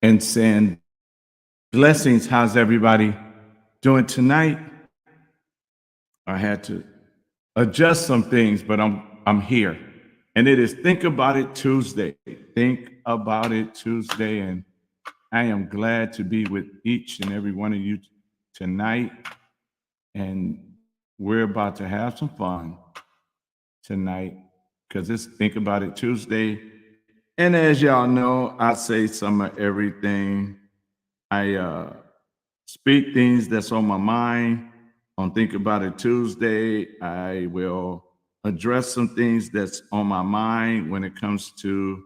and saying blessings. How's everybody doing tonight? I had to adjust some things, but I'm here. And it is Think About It Tuesday. Think About It Tuesday. And I am glad to be with each and every one of you tonight. And we're about to have some fun tonight because it's Think About It Tuesday. And as y'all know, I say some of everything. I speak things that's on my mind on Think About It Tuesday. I will address some things that's on my mind when it comes to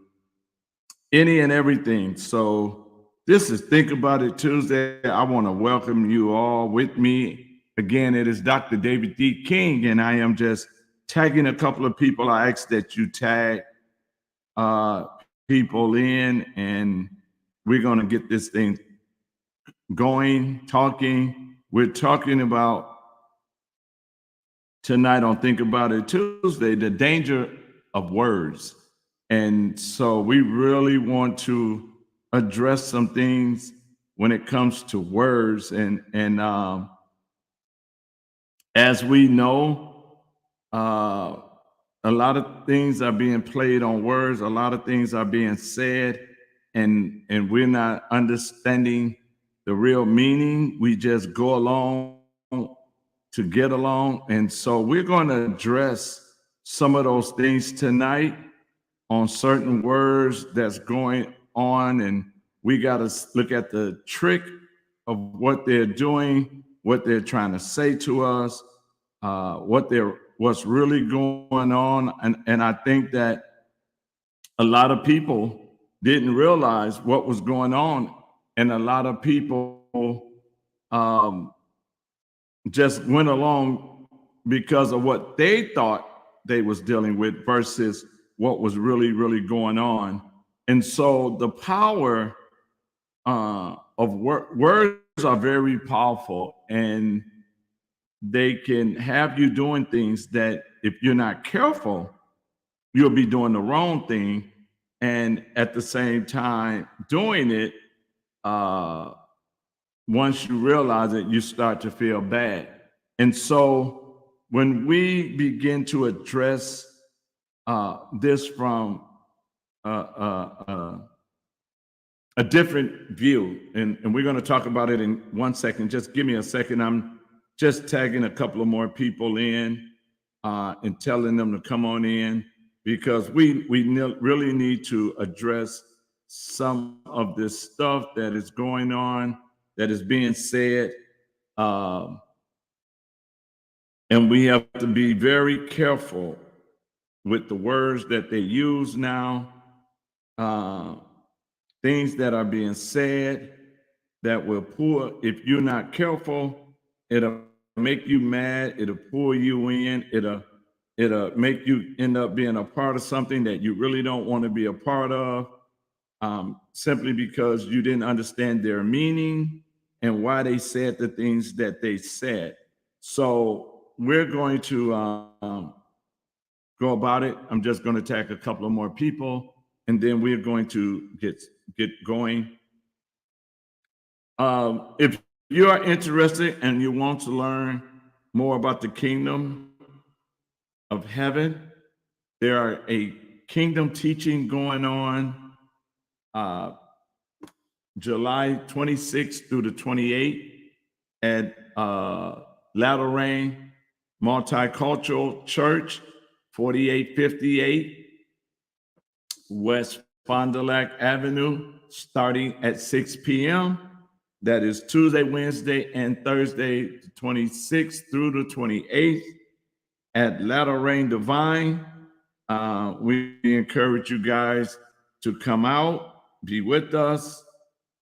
any and everything. So this is Think About It Tuesday. I want to welcome you all with me. Again, it is Dr. David D. King, and I am just tagging a couple of people. I ask that you tag people in, and we're going to get this thing going, talking. We're talking about tonight on Think About It Tuesday, the danger of words. And so we really want to address some things when it comes to words. And as we know, uh, a lot of things are being played on words. A lot of things are being said, and we're not understanding the real meaning. We just go along to get along. And so we're going to address some of those things tonight on certain words that's going on. And we got to look at the trick of what they're doing, what they're trying to say to us, what's really going on. And I think that a lot of people didn't realize what was going on. And a lot of people um, just went along because of what they thought they was dealing with versus what was really going on. And so the power of words are very powerful, and they can have you doing things that if you're not careful, you'll be doing the wrong thing. And at the same time doing it, uh, once you realize it, you start to feel bad. And so when we begin to address this from uh, uh, uh, a different view, and we're going to talk about it in 1 second. Just give me a second. I'm just tagging a couple of more people in and telling them to come on in because we really need to address some of this stuff that is going on, that is being said. Um, and we have to be very careful with the words that they use now, uh, things that are being said that will pull, if you're not careful, it'll make you mad, it'll pull you in, it'll make you end up being a part of something that you really don't want to be a part of, simply because you didn't understand their meaning and why they said the things that they said. So we're going to go about it. I'm just going to tag a couple of more people, and then we're going to get going. If you are interested and you want to learn more about the kingdom of heaven, there are a kingdom teaching going on uh, July 26th through the 28th at Latter Rain Multicultural Church, 4858 West Fond du Lac Avenue, starting at 6 p.m. That is Tuesday, Wednesday, and Thursday, the 26th through the 28th at Latter Rain Divine. We encourage you guys to come out, be with us,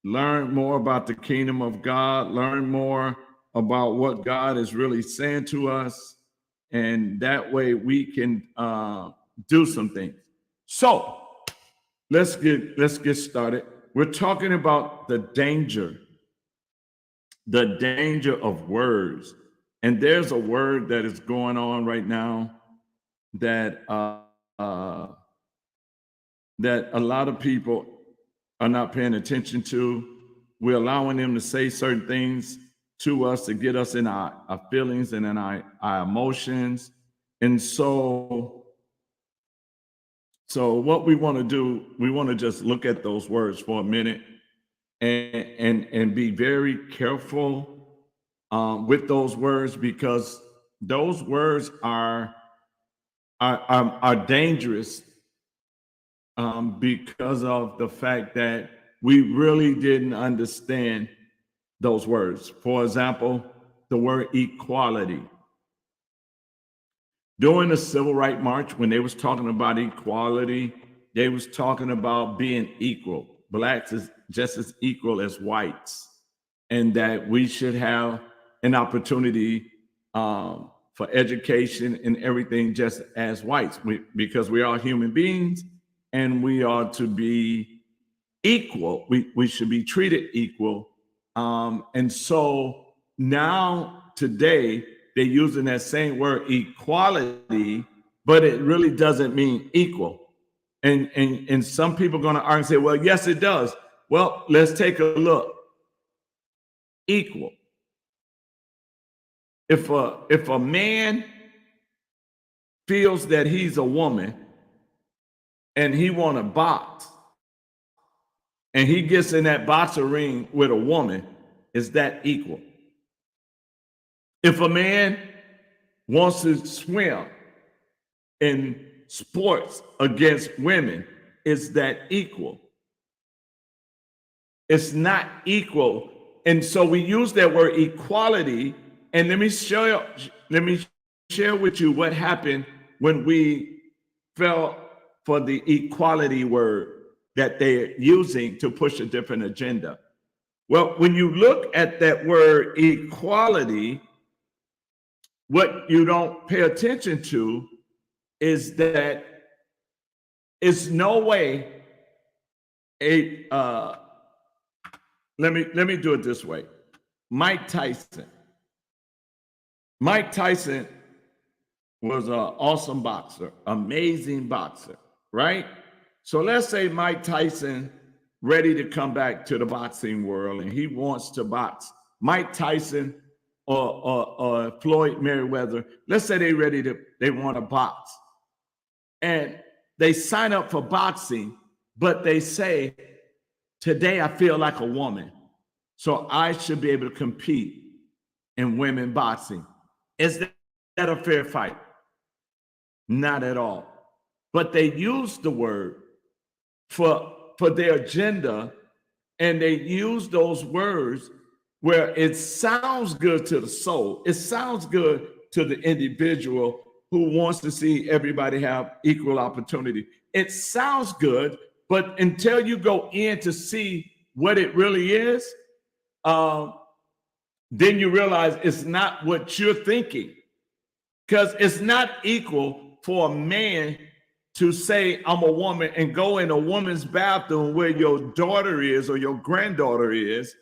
learn more about the kingdom of God, learn more about what God is really saying to us, and that way we can do some things. So let's get started. We're talking about the danger of words. And there's a word that is going on right now that that a lot of people are not paying attention to. We're allowing them to say certain things to us to get us in our feelings and in our emotions. And so what we want to do, we want to just look at those words for a minute and be very careful with those words, because those words are dangerous because of the fact that we really didn't understand those words. For example, the word equality. During the Civil Rights March, when they was talking about equality, they was talking about being equal. Blacks is just as equal as whites, and that we should have an opportunity for education and everything just as whites, because we are human beings and we are to be equal. We should be treated equal. And so now today they're using that same word equality, but it really doesn't mean equal. And some people are going to argue and say, well, yes, it does. Well, let's take a look. Equal. If a man feels that he's a woman and he want to box, and he gets in that boxing ring with a woman, is that equal? If a man wants to swim in sports against women, is that equal? It's not equal. And so we use that word equality. And let me share with you what happened when we fell for the equality word that they're using to push a different agenda. Well, when you look at that word equality, what you don't pay attention to is that it's no way let me do it this way. Mike Tyson was an awesome boxer, amazing boxer, right? So let's say Mike Tyson ready to come back to the boxing world and he wants to box. Mike Tyson or Floyd Mayweather, let's say they want to box. And they sign up for boxing, but they say, today I feel like a woman, so I should be able to compete in women boxing. Is that a fair fight? Not at all. But they use the word for their agenda, and they use those words where it sounds good to the soul. It sounds good to the individual who wants to see everybody have equal opportunity. It sounds good, but until you go in to see what it really is, then you realize it's not what you're thinking. Because it's not equal for a man to say, I'm a woman, and go in a woman's bathroom where your daughter is or your granddaughter is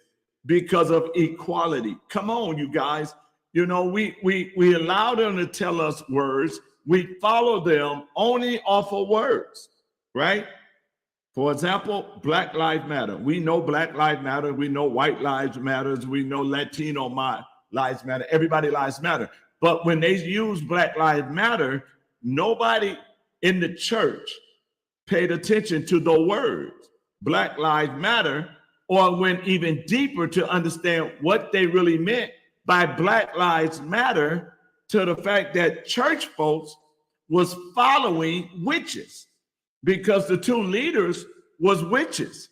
because of equality. Come on, you guys. You know, we allow them to tell us words. We follow them only off of words, right? For example, Black Lives Matter. We know Black Lives Matter. We know White Lives Matter. We know Latino Lives Matter. Everybody lives matter. But when they use Black Lives Matter, nobody in the church paid attention to the words Black Lives Matter, or went even deeper to understand what they really meant by Black Lives Matter, to the fact that church folks was following witches, because the two leaders was witches.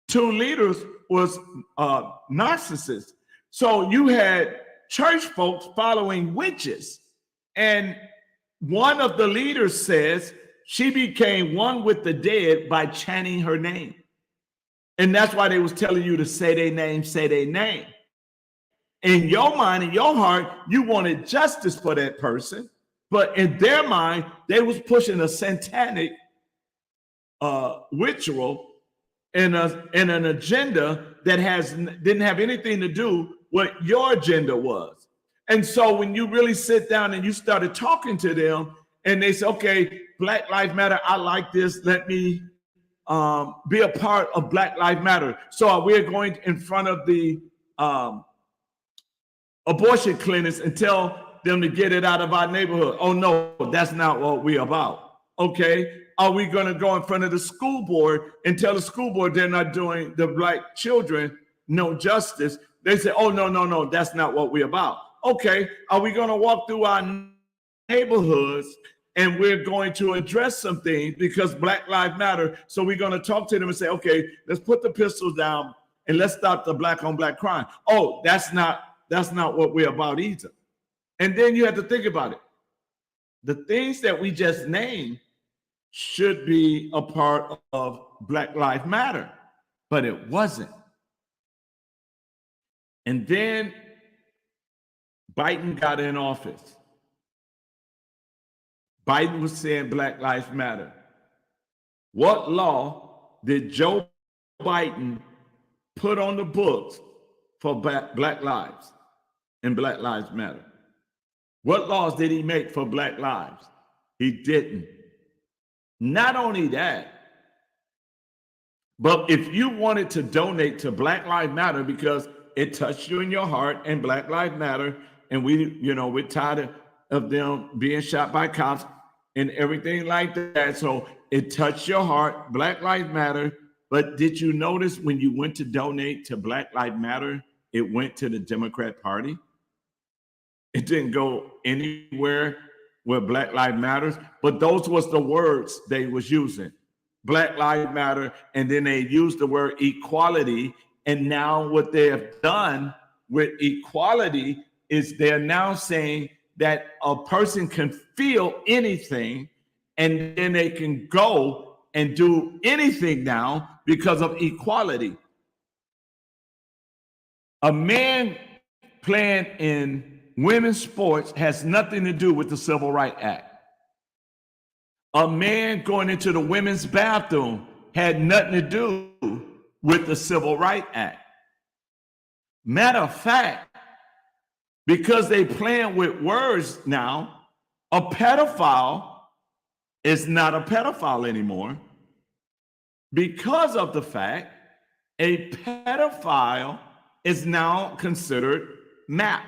Two leaders was narcissists. So you had church folks following witches. And one of the leaders says she became one with the dead by chanting her name. And that's why they was telling you to say their name, say their name. In your mind, in your heart, you wanted justice for that person. But in their mind, they was pushing a satanic ritual and an agenda that didn't have anything to do with what your agenda was. And so when you really sit down and you started talking to them and they say, okay, Black Lives Matter, I like this, let me be a part of Black Lives Matter. So we're going in front of the abortion clinics and tell them to get it out of our neighborhood. Oh no, that's not what we're about. Okay, are we going to go in front of the school board and tell the school board they're not doing the black children no justice? They say, oh no, that's not what we're about. Okay, are we going to walk through our neighborhoods and we're going to address some things because Black Lives Matter? So we're going to talk to them and say, okay, let's put the pistols down and let's stop the black on black crime. Oh, that's not what we're about either. And then you have to think about it. The things that we just named should be a part of Black Lives Matter, but it wasn't. And then Biden got in office. Biden was saying Black Lives Matter. What law did Joe Biden put on the books for Black lives and Black Lives Matter? What laws did he make for Black lives? He didn't. Not only that, but if you wanted to donate to Black Lives Matter because it touched you in your heart and Black Lives Matter, and we're tired of them being shot by cops and everything like that. So it touched your heart, Black Lives Matter. But did you notice when you went to donate to Black Lives Matter, it went to the Democrat Party? It didn't go anywhere where Black Lives Matters, but those was the words they was using. Black Lives Matter, and then they used the word equality. And now what they have done with equality is they're now saying that a person can feel anything and then they can go and do anything now because of equality. A man playing in women's sports has nothing to do with the Civil Rights Act. A man going into the women's bathroom had nothing to do with the Civil Rights Act. Matter of fact, because they playing with words now, a pedophile is not a pedophile anymore because of the fact a pedophile is now considered MAP,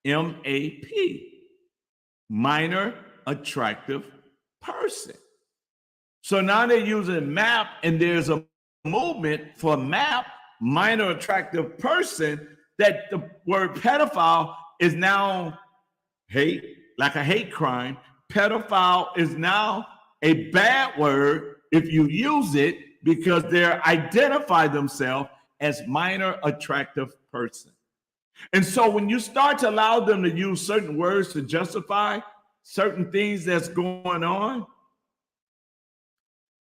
M-A-P, minor attractive person. So now they're using MAP, and there's a movement for MAP, minor attractive person, that the word pedophile is now hate, like a hate crime. Pedophile is now a bad word if you use it because they identify themselves as minor attractive person. And so when you start to allow them to use certain words to justify certain things that's going on,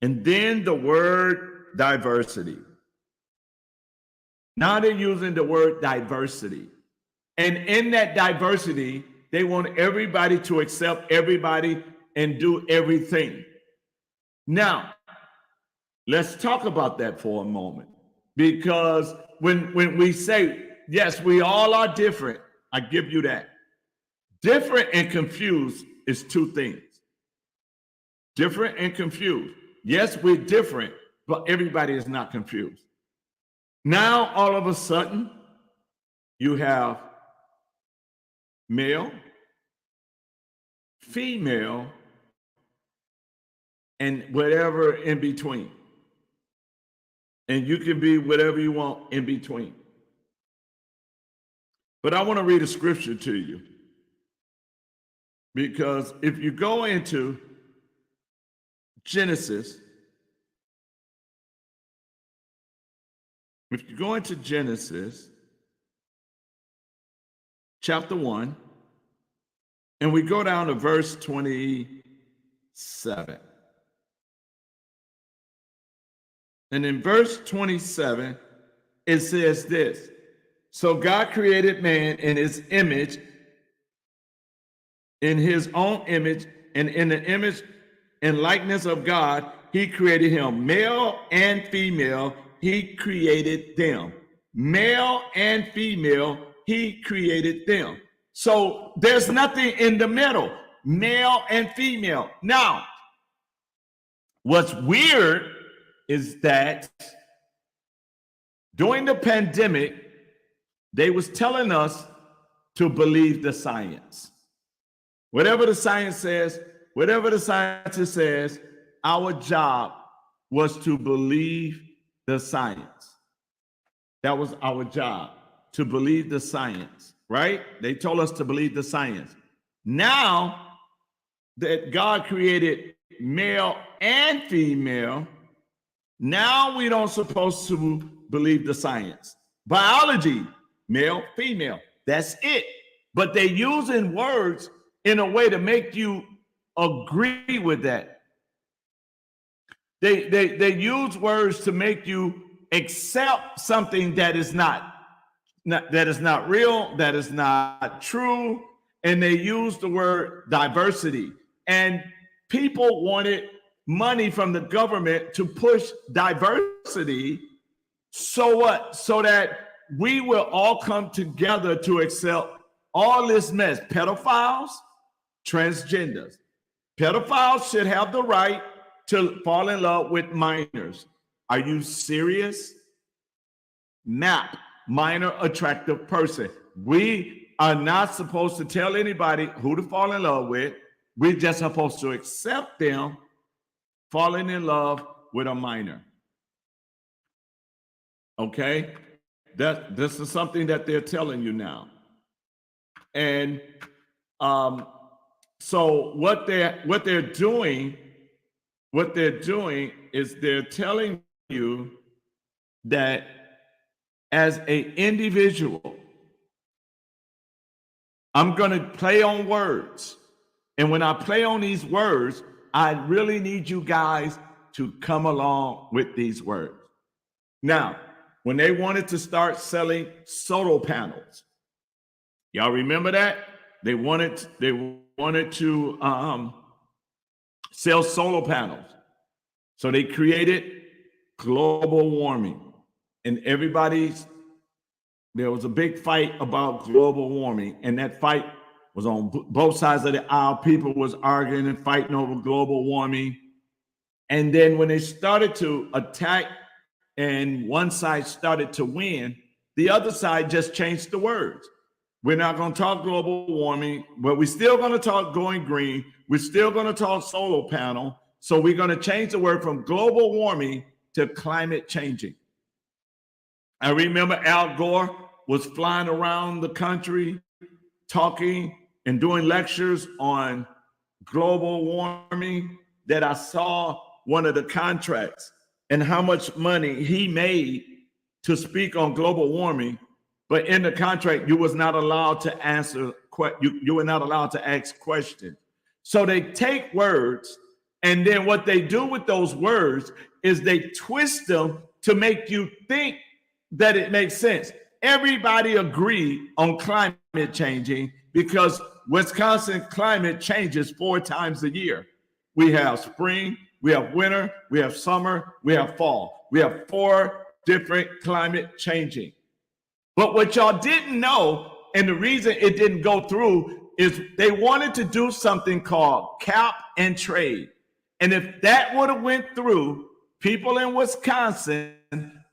and then the word diversity. Now they're using the word diversity. And in that diversity, they want everybody to accept everybody and do everything. Now, let's talk about that for a moment. Because when we say, yes, we all are different, I give you that. Different and confused is two things. Different and confused. Yes, we're different, but everybody is not confused. Now, all of a sudden, you have male, female, and whatever in between. And you can be whatever you want in between. But I want to read a scripture to you. Because if you go into Genesis, chapter 1, and we go down to verse 27. And in verse 27, it says this: so God created man in his image, in his own image, and in the image and likeness of God, he created him. Male and female, he created them. Male and female, he created them. So there's nothing in the middle, male and female. Now, what's weird is that during the pandemic, they was telling us to believe the science. Whatever the science says, whatever the scientist says, our job was to believe the science. That was our job, to believe the science, right? They told us to believe the science. Now that God created male and female, now we don't supposed to believe the science. Biology, male, female, that's it. But they're using words in a way to make you agree with that. They use words to make you accept something that is not real, that is not true, and they use the word diversity. And people wanted money from the government to push diversity. So what? So that we will all come together to accept all this mess. Pedophiles, transgenders. Pedophiles should have the right to fall in love with minors. Are you serious? MAP, minor attractive person. We are not supposed to tell anybody who to fall in love with. We're just supposed to accept them falling in love with a minor. Okay? This is something that they're telling you now. And so what they're doing is they're telling you that as an individual, I'm going to play on words. And when I play on these words, I really need you guys to come along with these words. Now, when they wanted to start selling solar panels, y'all remember that? They wanted to sell solar panels. So they created global warming. And there was a big fight about global warming. And that fight was on both sides of the aisle. People was arguing and fighting over global warming. And then when they started to attack and one side started to win, the other side just changed the words. We're not going to talk global warming, but we're still going to talk going green. We're still going to talk solar panel. So we're going to change the word from global warming to climate changing. I remember Al Gore was flying around the country talking and doing lectures on global warming, that I saw one of the contracts and how much money he made to speak on global warming. But in the contract, you was not allowed to answer, you were not allowed to ask questions. So they take words, and then what they do with those words is they twist them to make you think that it makes sense. Everybody agreed on climate changing because Wisconsin climate changes 4 times a year. We have spring, we have winter, we have summer, we have fall. We have 4 different climate changing. But what y'all didn't know, and the reason it didn't go through, is they wanted to do something called cap and trade. And if that would have went through, people in Wisconsin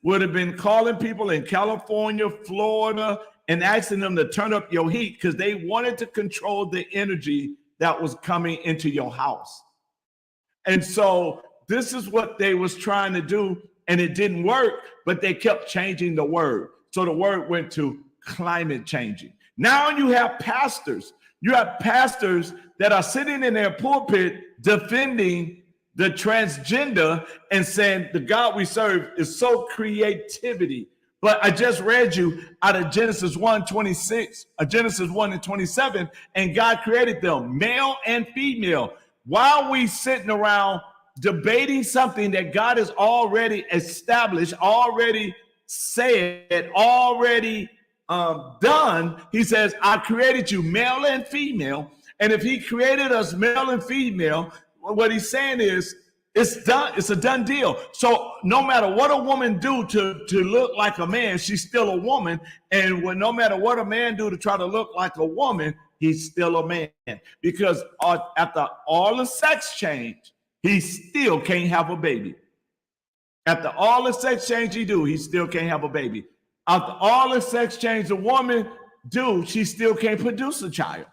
would have been calling people in California, Florida, and asking them to turn up your heat because they wanted to control the energy that was coming into your house. And so this is what they was trying to do, and it didn't work, but they kept changing the word. So the word went to climate changing. Now you have pastors. You have pastors that are sitting in their pulpit defending the transgender and saying the God we serve is so creativity. But I just read you out of Genesis 1:26, Genesis 1:27, and God created them, male and female. Why are we sitting around debating something that God has already established, already said, already done? He says, I created you male and female. And if he created us male and female, what he's saying is it's done. It's a done deal. So no matter what a woman do to look like a man, she's still a woman. And no matter what a man do to try to look like a woman, he's still a man. Because after all the sex change, he still can't have a baby. After all the sex change he do, he still can't have a baby. After all the sex change a woman do, she still can't produce a child.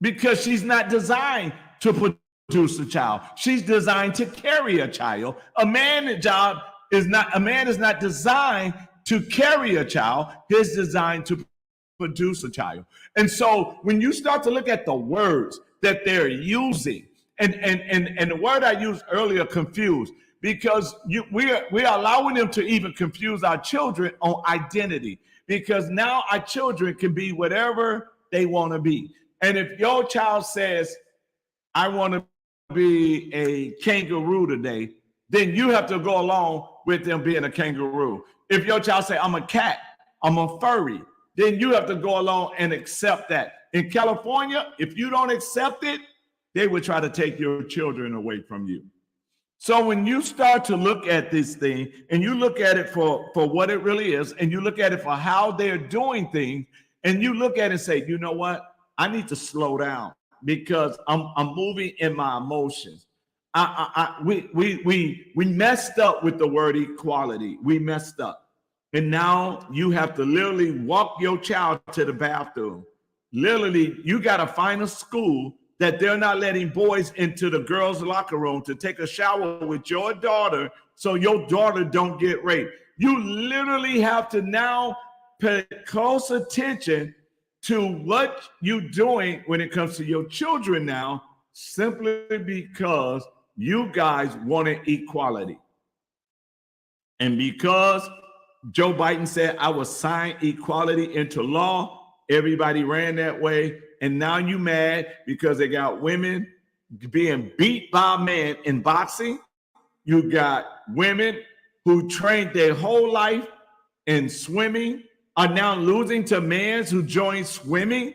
Because she's not designed to produce a child. She's designed to carry a child. A man's job is not designed to carry a child. He's designed to produce a child. And so when you start to look at the words that they're using, and the word I used earlier, confused, because we're allowing them to even confuse our children on identity, because now our children can be whatever they want to be. And if your child says, I want to be a kangaroo today, then you have to go along with them being a kangaroo. If your child say, I'm a cat, I'm a furry, then you have to go along and accept that. In California, if you don't accept it, they will try to take your children away from you. So when you start to look at this thing and you look at it for what it really is, and you look at it for how they're doing things, and you look at it and say, you know what? I need to slow down because I'm moving in my emotions. We messed up with the word equality. We messed up. And now you have to literally walk your child to the bathroom. Literally, you got to find a school that they're not letting boys into the girls' locker room to take a shower with your daughter so your daughter don't get raped. You literally have to now pay close attention to what you're doing when it comes to your children now, simply because you guys wanted equality. And because Joe Biden said, I will sign equality into law, everybody ran that way. And now you mad because they got women being beat by a man in boxing. You got women who trained their whole life in swimming are now losing to men who join swimming,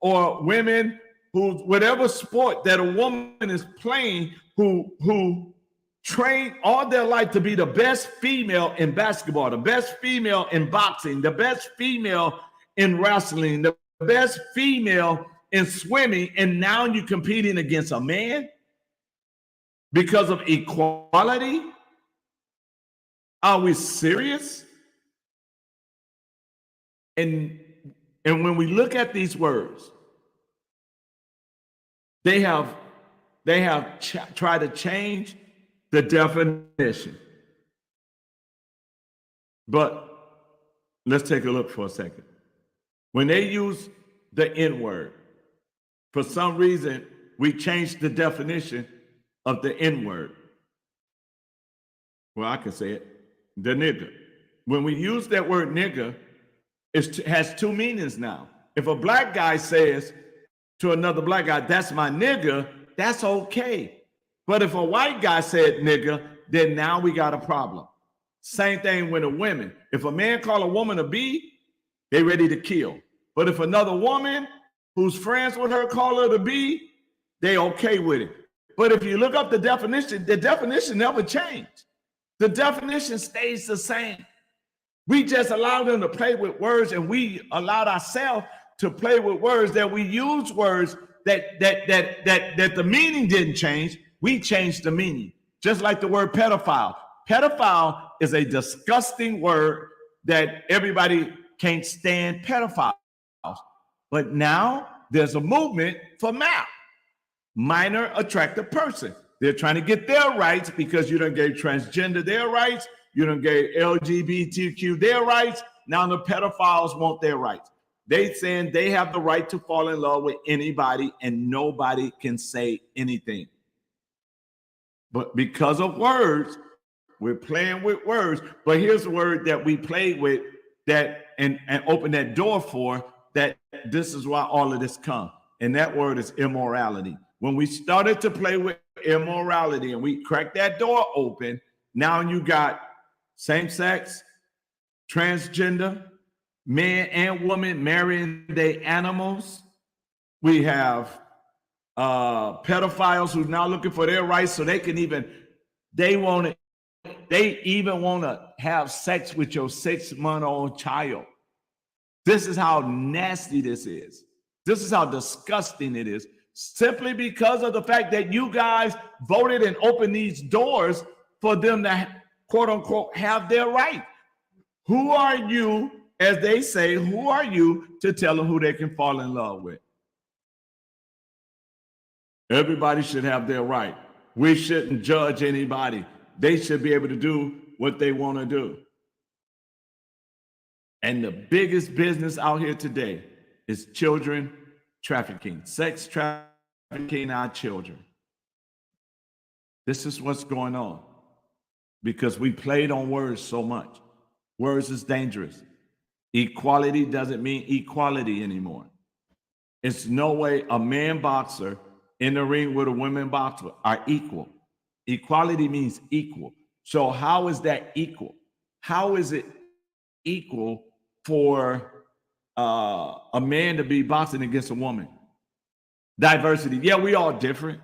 or women who, whatever sport that a woman is playing, who train all their life to be the best female in basketball, the best female in boxing, the best female in wrestling, the best female in swimming, and now you're competing against a man because of equality? Are we serious? And when we look at these words, they have tried to change the definition. But let's take a look for a second. When they use the N-word, for some reason, we changed the definition of the N-word. Well, I can say it, the nigger. When we use that word nigger, it has two meanings now. If a black guy says to another black guy, that's my nigger, that's okay. But if a white guy said nigger, then now we got a problem. Same thing with a woman. If a man call a woman a B, they ready to kill. But if another woman who's friends with her call her the B, they okay with it. But if you look up the definition never changed. The definition stays the same. We just allowed them to play with words, and we allowed ourselves to play with words, that we use words that the meaning didn't change. We changed the meaning. Just like the word pedophile. Pedophile is a disgusting word that everybody can't stand pedophiles. But now there's a movement for MAP, minor attractive person. They're trying to get their rights because you done gave transgender their rights. You done gave LGBTQ their rights. Now the pedophiles want their rights. They saying they have the right to fall in love with anybody and nobody can say anything. But because of words, we're playing with words. But here's the word that we played with that and open that door for, that this is why all of this comes. And that word is immorality. When we started to play with immorality and we cracked that door open, now you got same-sex, transgender, man and woman marrying their animals. We have pedophiles who now looking for their rights so they can even, they even want to have sex with your 6-month-old child. This is how nasty this is. This is how disgusting it is, simply because of the fact that you guys voted and opened these doors for them to, quote unquote, have their right. Who are you, as they say, who are you to tell them who they can fall in love with? Everybody should have their right. We shouldn't judge anybody. They should be able to do what they want to do. And the biggest business out here today is children trafficking, sex trafficking our children. This is what's going on because we played on words so much. Words is dangerous. Equality doesn't mean equality anymore. It's no way a man boxer in the ring with a women boxer are equal. Equality means equal. So how is that equal? How is it equal for a man to be boxing against a woman? Diversity. Yeah, we all different.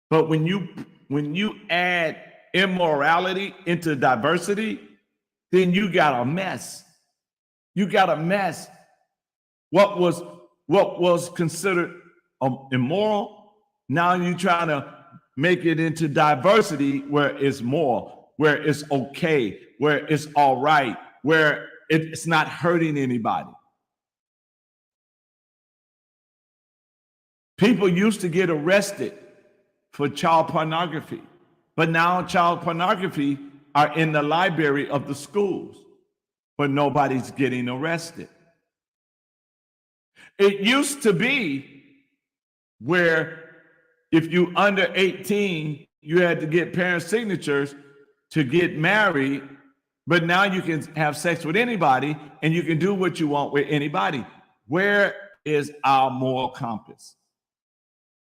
But when you add immorality into diversity, then you got a mess. You got a mess. What was considered immoral, now you're trying to make it into diversity where it's moral, where it's okay, where it's all right, where it's not hurting anybody. People used to get arrested for child pornography, but now child pornography are in the library of the schools, but nobody's getting arrested. It used to be where if you under 18, you had to get parents' signatures to get married, but now you can have sex with anybody and you can do what you want with anybody. Where is our moral compass?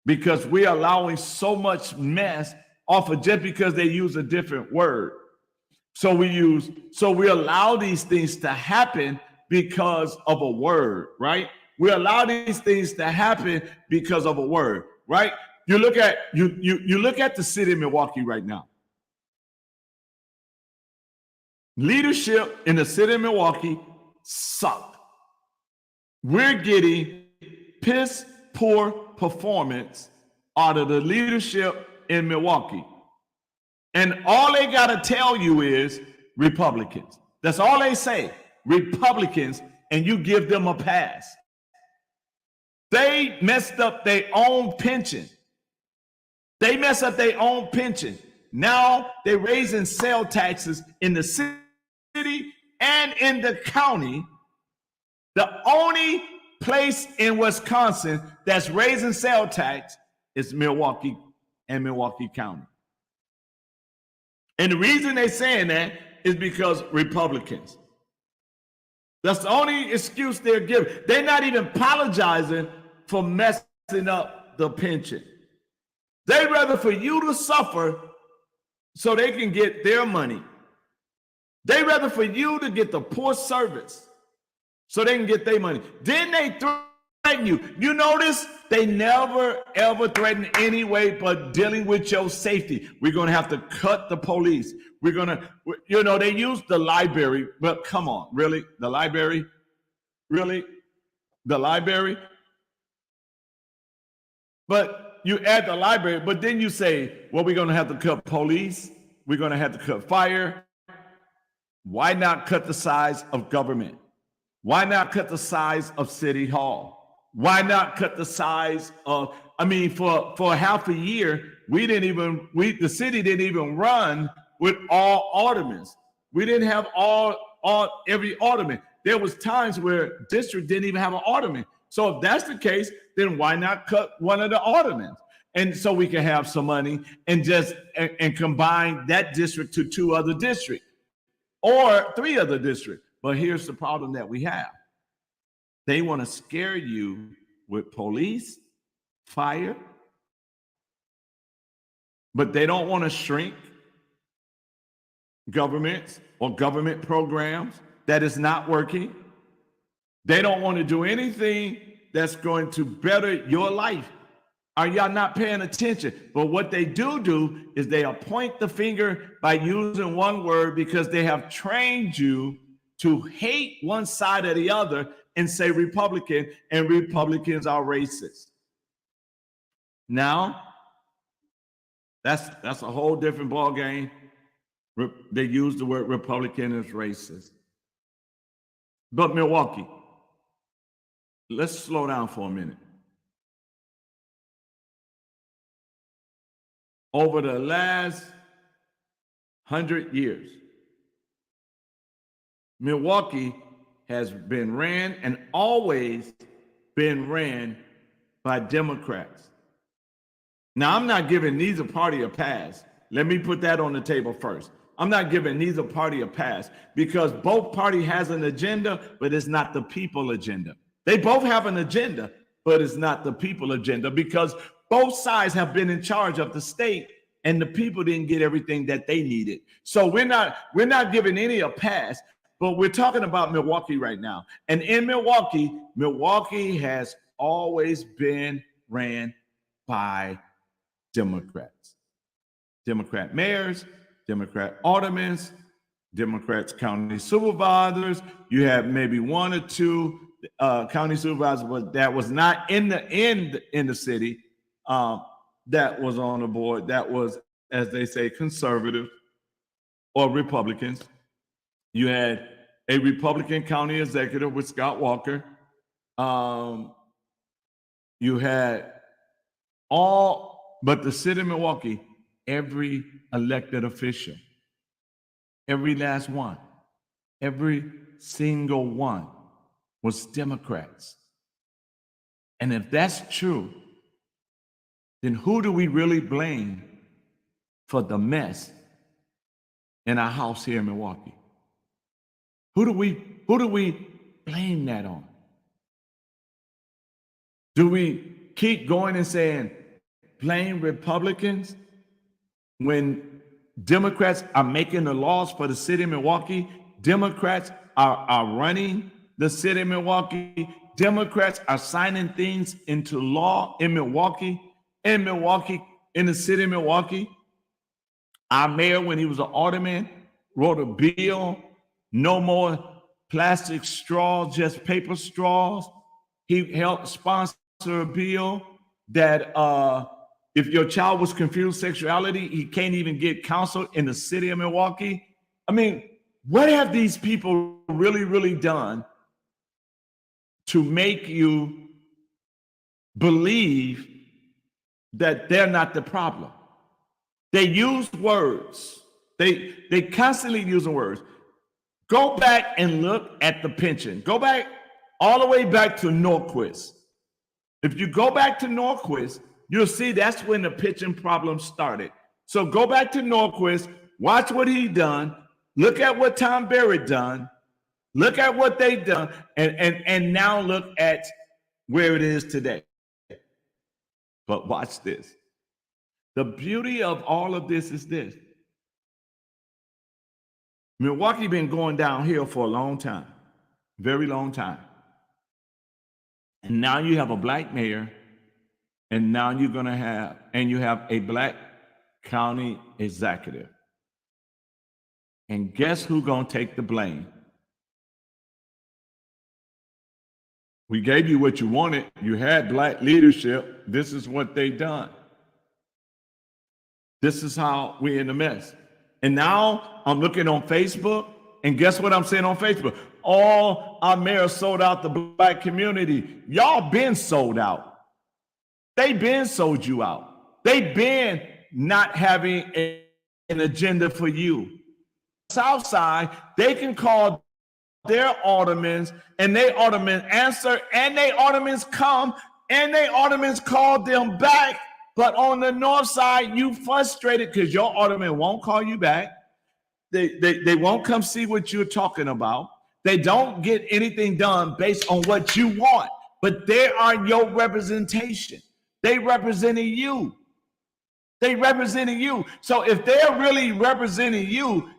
Because we're allowing so much mess off of just because they use a different word. So we allow these things to happen because of a word, right? We allow these things to happen because of a word, right? You look at the city of Milwaukee right now. Leadership in the city of Milwaukee sucked. We're getting piss poor performance out of the leadership in Milwaukee. And all they got to tell you is Republicans. That's all they say, Republicans, and you give them a pass. They messed up their own pension. They messed up their own pension. Now they're raising sales taxes in the city and in the county. The only place in Wisconsin that's raising sales tax is Milwaukee and Milwaukee County. And the reason they're saying that is because Republicans. That's the only excuse they're giving. They're not even apologizing for messing up the pension. They'd rather for you to suffer so they can get their money. They'd rather for you to get the poor service so they can get their money. Then they threaten you. You notice they never, ever threaten any way but dealing with your safety. We're going to have to cut the police. We're going to, they use the library, but come on, really? The library? Really? The library? But you add the library, but then you say, well, we're going to have to cut police. We're going to have to cut fire. Why not cut the size of government? Why not cut the size of City Hall? Why not cut the size of, for half a year, the city didn't even run with all aldermen. We didn't have every alderman. There was times where district didn't even have an alderman. So if that's the case, then why not cut one of the aldermen? And so we can have some money and combine that district to 2 other districts or 3 other districts. But here's the problem that we have. They want to scare you with police, fire, but they don't want to shrink governments or government programs that is not working. They don't want to do anything that's going to better your life. Are y'all not paying attention? But what they do is they point the finger by using one word because they have trained you to hate one side or the other and say Republican, and Republicans are racist. Now, that's a whole different ball game. They use the word Republican as racist. But Milwaukee, let's slow down for a minute. Over the last 100 years, Milwaukee has been ran and always been ran by Democrats. Now, I'm not giving neither party a pass. Let me put that on the table first. I'm not giving neither party a pass because both party has an agenda, but it's not the people agenda. They both have an agenda, but it's not the people agenda because both sides have been in charge of the state and the people didn't get everything that they needed. So we're not giving any a pass, but we're talking about Milwaukee right now. And in Milwaukee, Milwaukee has always been ran by Democrats. Democrat mayors, Democrat aldermen, Democrats county supervisors. You have maybe one or two county supervisors, but that was not in the city that was on the board. That was, as they say, conservative or Republicans. You had a Republican county executive with Scott Walker. You had all but the city of Milwaukee, every elected official, every last one, every single one was Democrats. And if that's true, then who do we really blame for the mess in our house here in Milwaukee? Who do we blame that on? Do we keep going and saying blame Republicans when Democrats are making the laws for the city of Milwaukee? Democrats are running the city of Milwaukee. Democrats are signing things into law in Milwaukee, in the city of Milwaukee. Our mayor, when he was an alderman, wrote a bill, no more plastic straws, just paper straws. He helped sponsor a bill that if your child was confused sexuality, he can't even get counsel in the city of Milwaukee. I mean, what have these people really, really done to make you believe that they're not the problem? They use words. They constantly using words. Go back and look at the pension. Go back all the way back to Norquist. If you go back to Norquist, you'll see that's when the pension problem started. So go back to Norquist, watch what he done, look at what Tom Barrett done, look at what they done, and now look at where it is today. But watch this. The beauty of all of this is this. Milwaukee been going downhill for a long time, very long time. And now you have a black mayor, and now you're going to have, and you have a black county executive. And guess who's going to take the blame? We gave you what you wanted. You had black leadership. This is what they done. This is how we're in a mess. And now I'm looking on Facebook, and guess what I'm saying on Facebook? All our mayors sold out the black community. Y'all been sold out. They been sold you out. They been not having an agenda for you. South side, they can call their aldermen, and they aldermen answer, and they aldermen come, and they aldermen call them back. But on the north side, you frustrated because your alderman won't call you back. They won't come see what you're talking about. They don't get anything done based on what you want, but they are your representation. They representing you. They representing you. So if they're really representing you,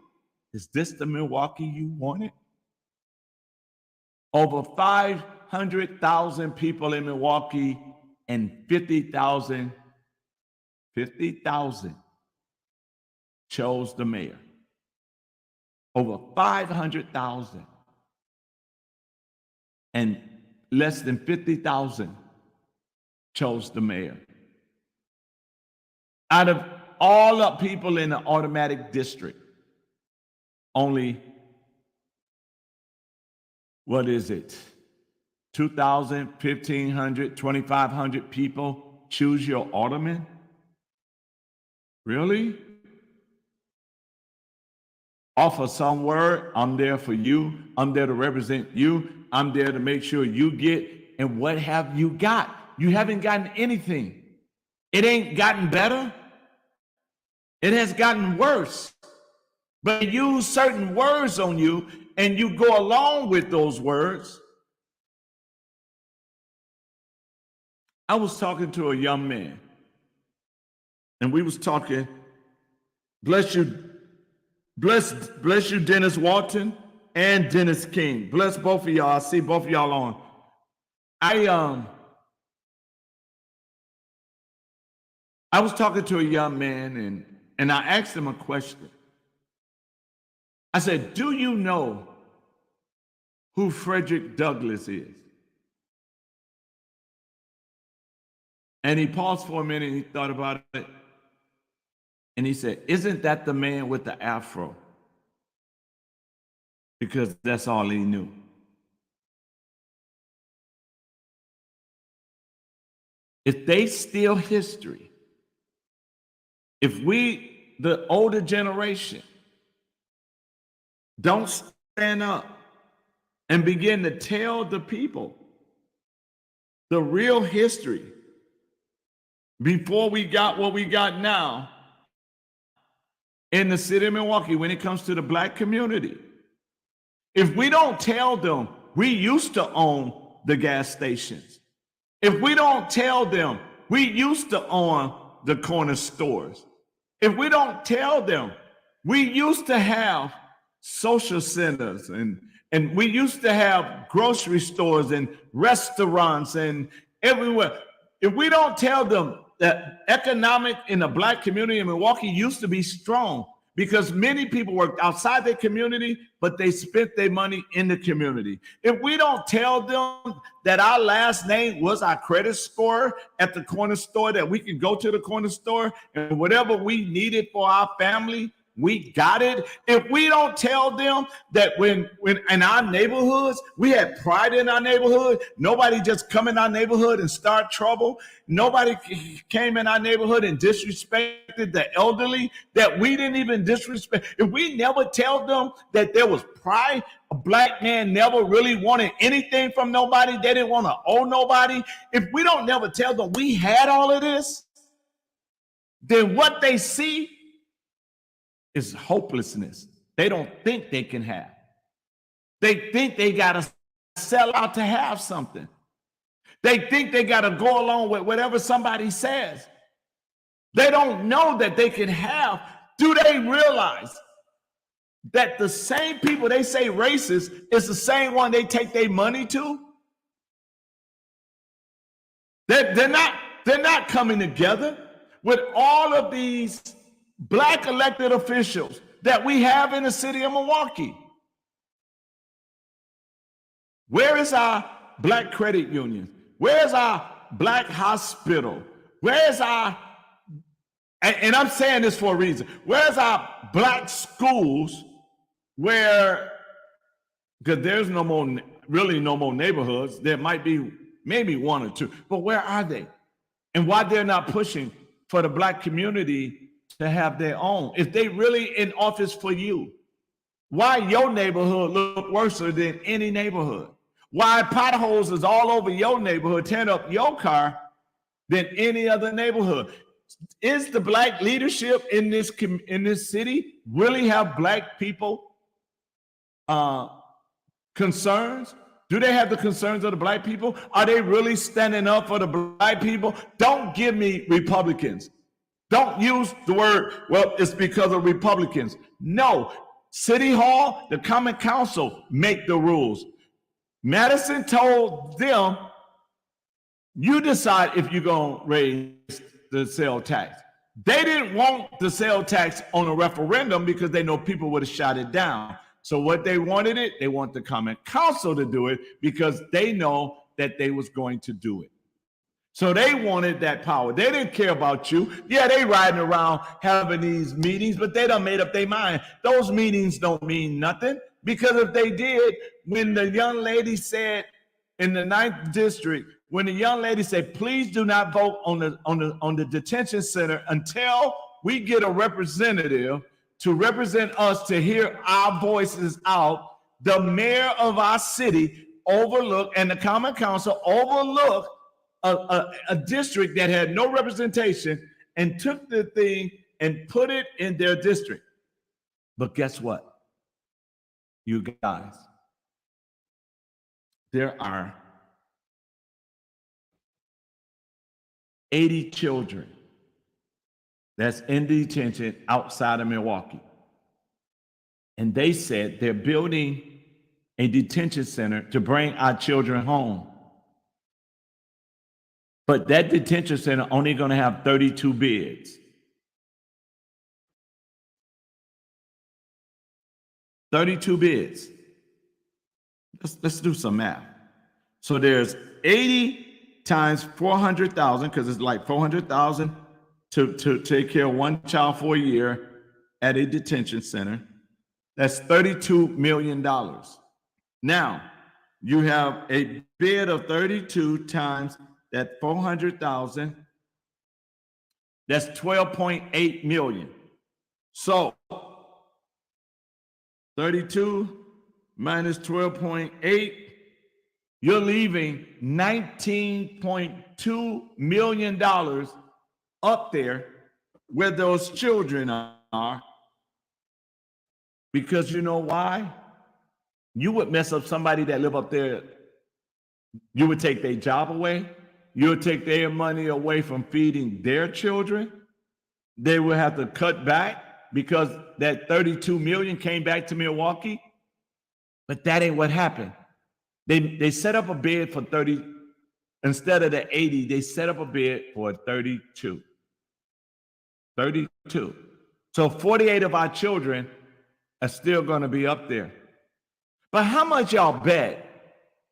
is this the Milwaukee you wanted? Over 500,000 people in Milwaukee and 50,000 chose the mayor. Over 500,000 and less than 50,000 chose the mayor. Out of all the people in the automatic district, only, what is it, 2,000, 1,500, 2,500 people choose your alderman? Really? Offer some word. I'm there for you. I'm there to represent you. I'm there to make sure you get. And what have you got? You haven't gotten anything. It ain't gotten better. It has gotten worse. But they use certain words on you, and you go along with those words. I was talking to a young man, and we was talking, bless you, Dennis Walton and Dennis King. Bless both of y'all. I see both of y'all on. I was talking to a young man, and I asked him a question. I said, do you know who Frederick Douglass is? And he paused for a minute and he thought about it. And he said, isn't that the man with the afro? Because that's all he knew. If they steal history, if we, the older generation, don't stand up and begin to tell the people the real history before we got what we got now in the city of Milwaukee when it comes to the Black community. If we don't tell them we used to own the gas stations, if we don't tell them we used to own the corner stores, if we don't tell them we used to have social centers and we used to have grocery stores and restaurants and everywhere, if we don't tell them that economic in the Black community in Milwaukee used to be strong because many people worked outside their community, but they spent their money in the community. If we don't tell them that our last name was our credit score at the corner store, that we can go to the corner store and whatever we needed for our family, we got it. If we don't tell them that when in our neighborhoods, we had pride in our neighborhood, nobody just come in our neighborhood and start trouble. Nobody came in our neighborhood and disrespected the elderly, that we didn't even disrespect. If we never tell them that there was pride, a Black man never really wanted anything from nobody, they didn't want to owe nobody. If we don't never tell them we had all of this, then what they see is hopelessness. They don't think they can have. They think they got to sell out to have something. They think they got to go along with whatever somebody says. They don't know that they can have. Do they realize that the same people they say racist is the same one they take their money to? They're not coming together with all of these Black elected officials that we have in the city of Milwaukee. Where is our Black credit union? Where's our Black hospital? Where's our, and I'm saying this for a reason, where's our Black schools where, because there's really no more neighborhoods. There might be maybe one or two, but where are they? And why they're not pushing for the Black community to have their own? If they really in office for you, why your neighborhood look worse than any neighborhood? Why potholes is all over your neighborhood, tearing up your car than any other neighborhood? Is the Black leadership in this city really have Black people concerns? Do they have the concerns of the Black people? Are they really standing up for the Black people? Don't give me Republicans. Don't use the word, well, it's because of Republicans. No, City Hall, the Common Council make the rules. Madison told them, you decide if you're going to raise the sales tax. They didn't want the sales tax on a referendum because they know people would have shot it down. So what they wanted they want the Common Council to do it because they know that they was going to do it. So they wanted that power. They didn't care about you. Yeah, they riding around having these meetings, but they done made up their mind. Those meetings don't mean nothing, because if they did, when the young lady said in the 9th district, when the young lady said, please do not vote on the detention center until we get a representative to represent us, to hear our voices out, the mayor of our city overlooked, and the common council overlooked a district that had no representation and took the thing and put it in their district. But guess what? You guys, there are 80 children that's in detention outside of Milwaukee. And they said they're building a detention center to bring our children home. But that detention center only going to have 32 beds. 32 beds. Let's do some math. So there's 80 times 400,000, because it's like 400,000 to take care of one child for a year at a detention center. That's $32 million. Now, you have a bid of 32 times that 400,000, that's 12.8 million. So 32 minus 12.8, you're leaving $19.2 million up there where those children are. Because you know why? You would mess up somebody that live up there. You would take their job away. You would take their money away from feeding their children. They would have to cut back because that 32 million came back to Milwaukee. But that ain't what happened. They set up a bid for 30, instead of the 80, they set up a bid for 32. 32. So 48 of our children are still going to be up there. But how much y'all bet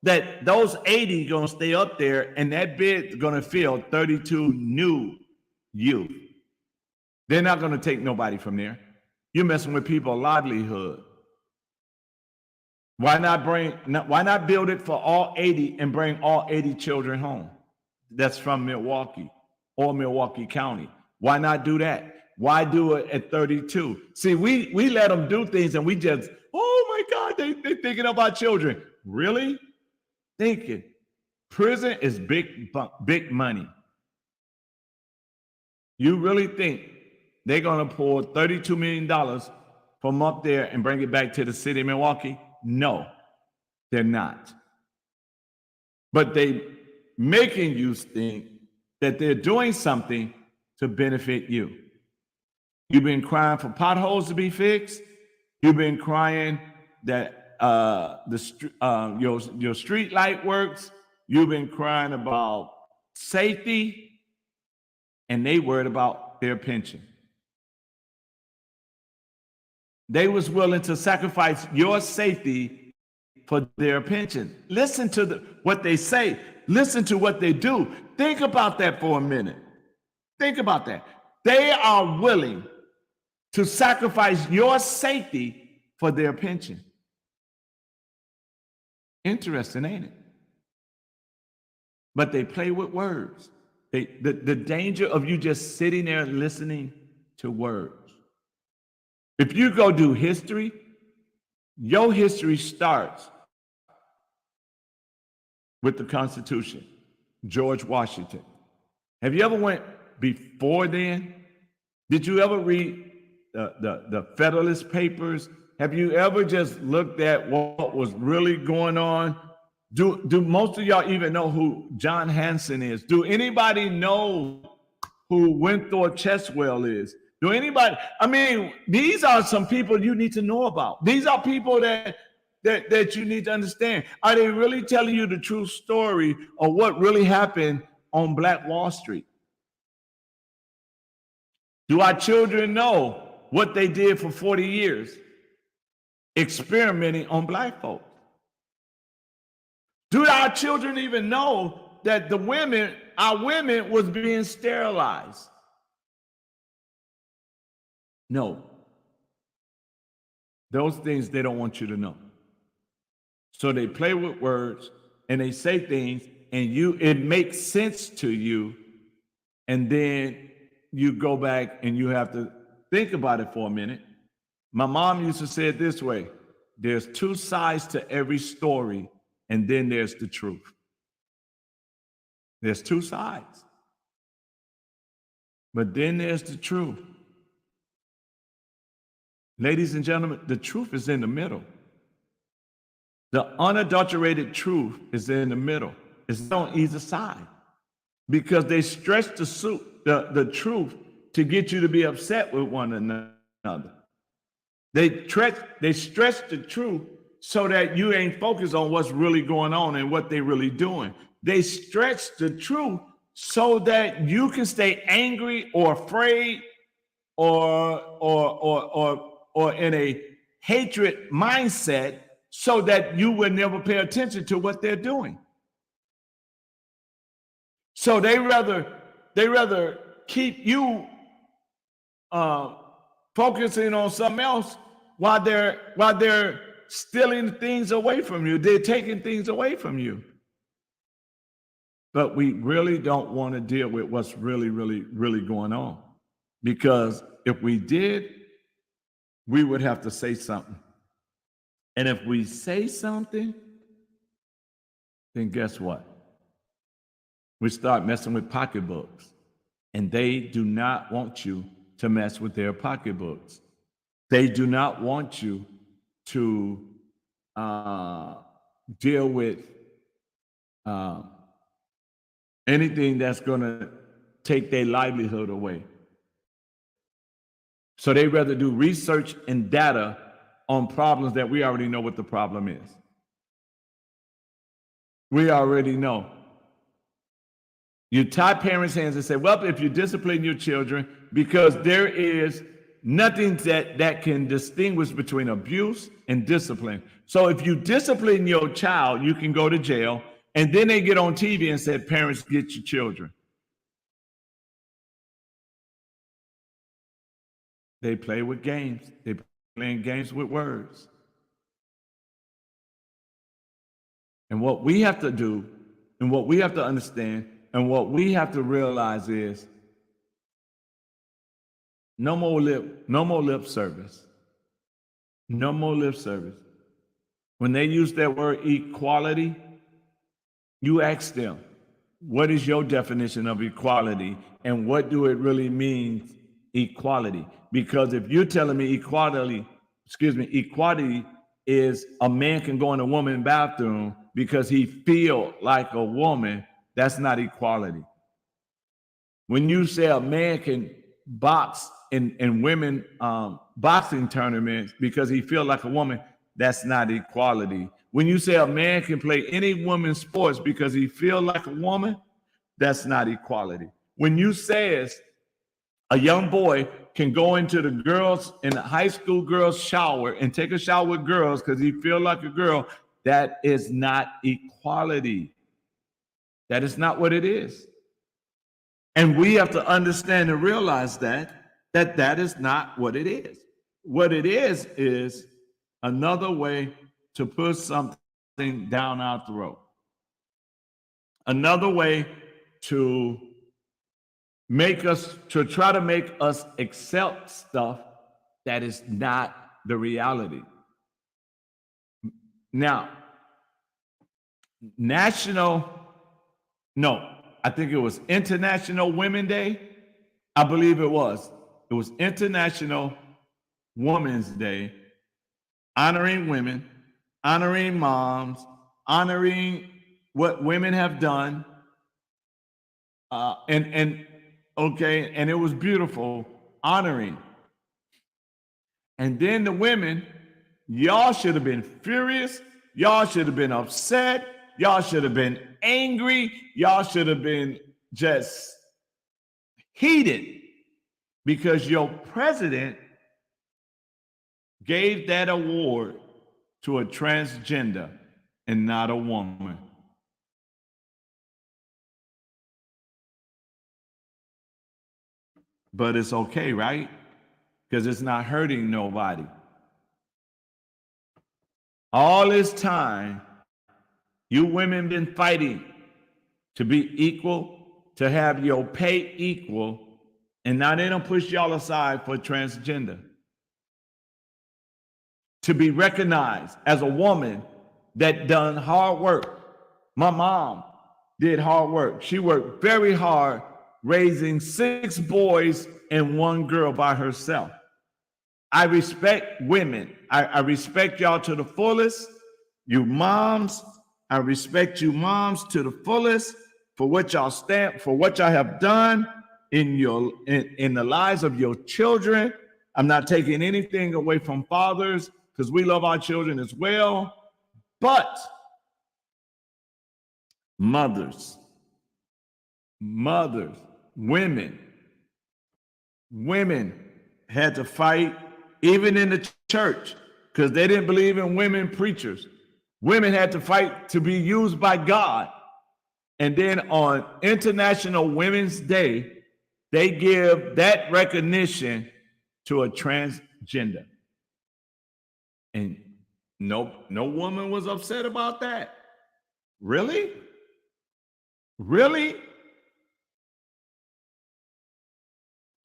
that those 80 going to stay up there and that bid is going to fill 32 new youth? They're not going to take nobody from there. You're messing with people's livelihood. Why not build it for all 80 and bring all 80 children home? That's from Milwaukee or Milwaukee County. Why not do that? Why do it at 32? See, we let them do things and we just, oh my God, they thinking about children. Really? Thinking. Prison is big money. You really think they're going to pull $32 million from up there and bring it back to the city of Milwaukee? No, they're not. But they making you think that they're doing something to benefit you. You've been crying for potholes to be fixed. You've been crying that your street light works. You've been crying about safety, and they worried about their pension. They was willing to sacrifice your safety for their pension. Listen to what they say. Listen to what they do. Think about that for a minute. Think about that. They are willing to sacrifice your safety for their pension. Interesting, ain't it? But they play with words. The danger of you just sitting there listening to words. If you go do history, your history starts with the Constitution, George Washington. Have you ever went before then? Did you ever read the Federalist Papers? Have you ever just looked at what was really going on? Do most of y'all even know who John Hanson is? Do anybody know who Winthrop Cheswell is? Do anybody? I mean, these are some people you need to know about. These are people that you need to understand. Are they really telling you the true story of what really happened on Black Wall Street? Do our children know what they did for 40 years? Experimenting on Black folks. Do our children even know that our women was being sterilized. No. Those things they don't want you to know. So they play with words and they say things and it makes sense to you. And then you go back and you have to think about it for a minute. My mom used to say it this way: there's two sides to every story, and then there's the truth. There's two sides. But then there's the truth. Ladies and gentlemen, the truth is in the middle. The unadulterated truth is in the middle. It's not on either side. Because they stretch the truth to get you to be upset with one another. They stretch the truth so that you ain't focused on what's really going on and what they're really doing. They stretch the truth so that you can stay angry or afraid or in a hatred mindset so that you will never pay attention to what they're doing. So they rather keep you focusing on something else while they're stealing things away from you. They're taking things away from you. But we really don't want to deal with what's really, really, really going on. Because if we did, we would have to say something. And if we say something, then guess what? We start messing with pocketbooks. And they do not want you to mess with their pocketbooks. They do not want you to deal with anything that's going to take their livelihood away. So they rather do research and data on problems that we already know what the problem is. We already know. You tie parents' hands and say, well, if you discipline your children, because there is nothing that can distinguish between abuse and discipline. So if you discipline your child, you can go to jail, and then they get on TV and say, parents, get your children. They play with games. They playing games with words. And what we have to do, and what we have to understand, and what we have to realize is no more lip service. No more lip service. When they use that word equality, you ask them, what is your definition of equality and what do it really mean, equality? Because if you're telling me equality is a man can go in a woman's bathroom because he feel like a woman, that's not equality. When you say a man can box in women boxing tournaments because he feel like a woman, that's not equality. When you say a man can play any woman's sports because he feel like a woman, that's not equality. When you say a young boy can go into the high school girls' shower and take a shower with girls because he feel like a girl, that is not equality. That is not what it is. And we have to understand and realize that is not what it is. What it is another way to put something down our throat. Another way to try to make us accept stuff that is not the reality. Now, I think it was International Women's Day. I believe it was. It was International Women's Day, honoring women, honoring moms, honoring what women have done. And it was beautiful, honoring. And then the women, y'all should have been furious. Y'all should have been upset. Y'all should have been angry. Y'all should have been just heated because your president gave that award to a transgender and not a woman. But it's okay, right? Because it's not hurting nobody. All this time, you women been fighting to be equal, to have your pay equal, and now they don't push y'all aside for transgender. To be recognized as a woman that done hard work. My mom did hard work. She worked very hard raising 6 boys and 1 girl by herself. I respect women. I respect y'all to the fullest. You moms, I respect you moms to the fullest for what y'all stand, for what y'all have done in the lives of your children. I'm not taking anything away from fathers because we love our children as well. But mothers, women had to fight even in the church because they didn't believe in women preachers. Women had to fight to be used by God. And then on International Women's Day, they give that recognition to a transgender. And no woman was upset about that. Really? Really?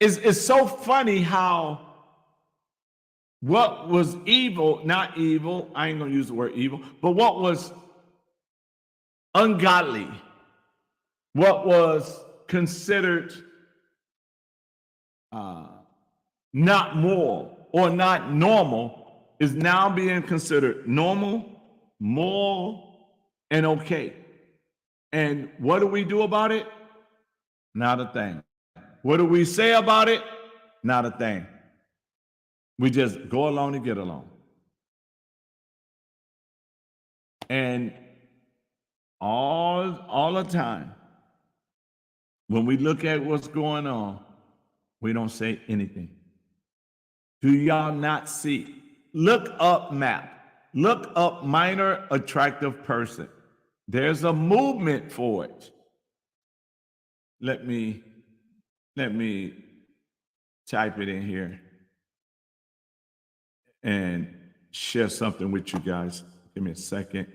It's so funny how what was evil, not evil, I ain't gonna use the word evil, but what was ungodly, what was considered not moral or not normal is now being considered normal, moral, and okay. And what do we do about it? Not a thing. What do we say about it? Not a thing. We just go along and get along. And all the time, when we look at what's going on, we don't say anything. Do y'all not see? Look up MAP. Look up minor attractive person. There's a movement for it. Let me type it in here and share something with you guys. Give me a second.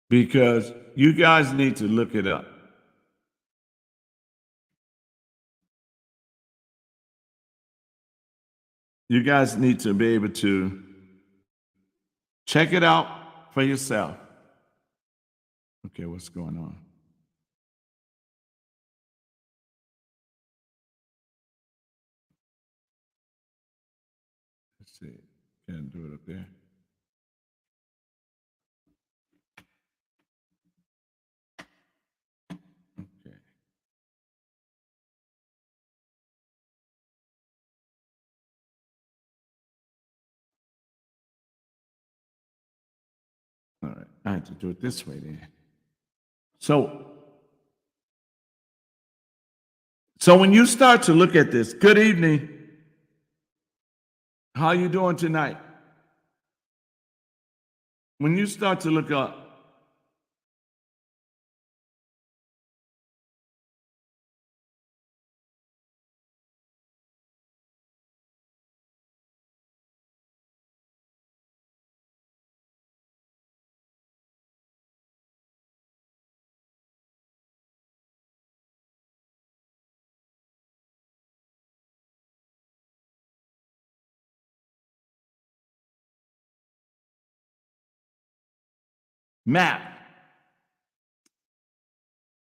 Because you guys need to look it up. You guys need to be able to check it out for yourself. Okay, what's going on? Let's see. Can't do it up there. Okay. All right, I have to do it this way then. So when you start to look at this, good evening. How you doing tonight? When you start to look up, MAP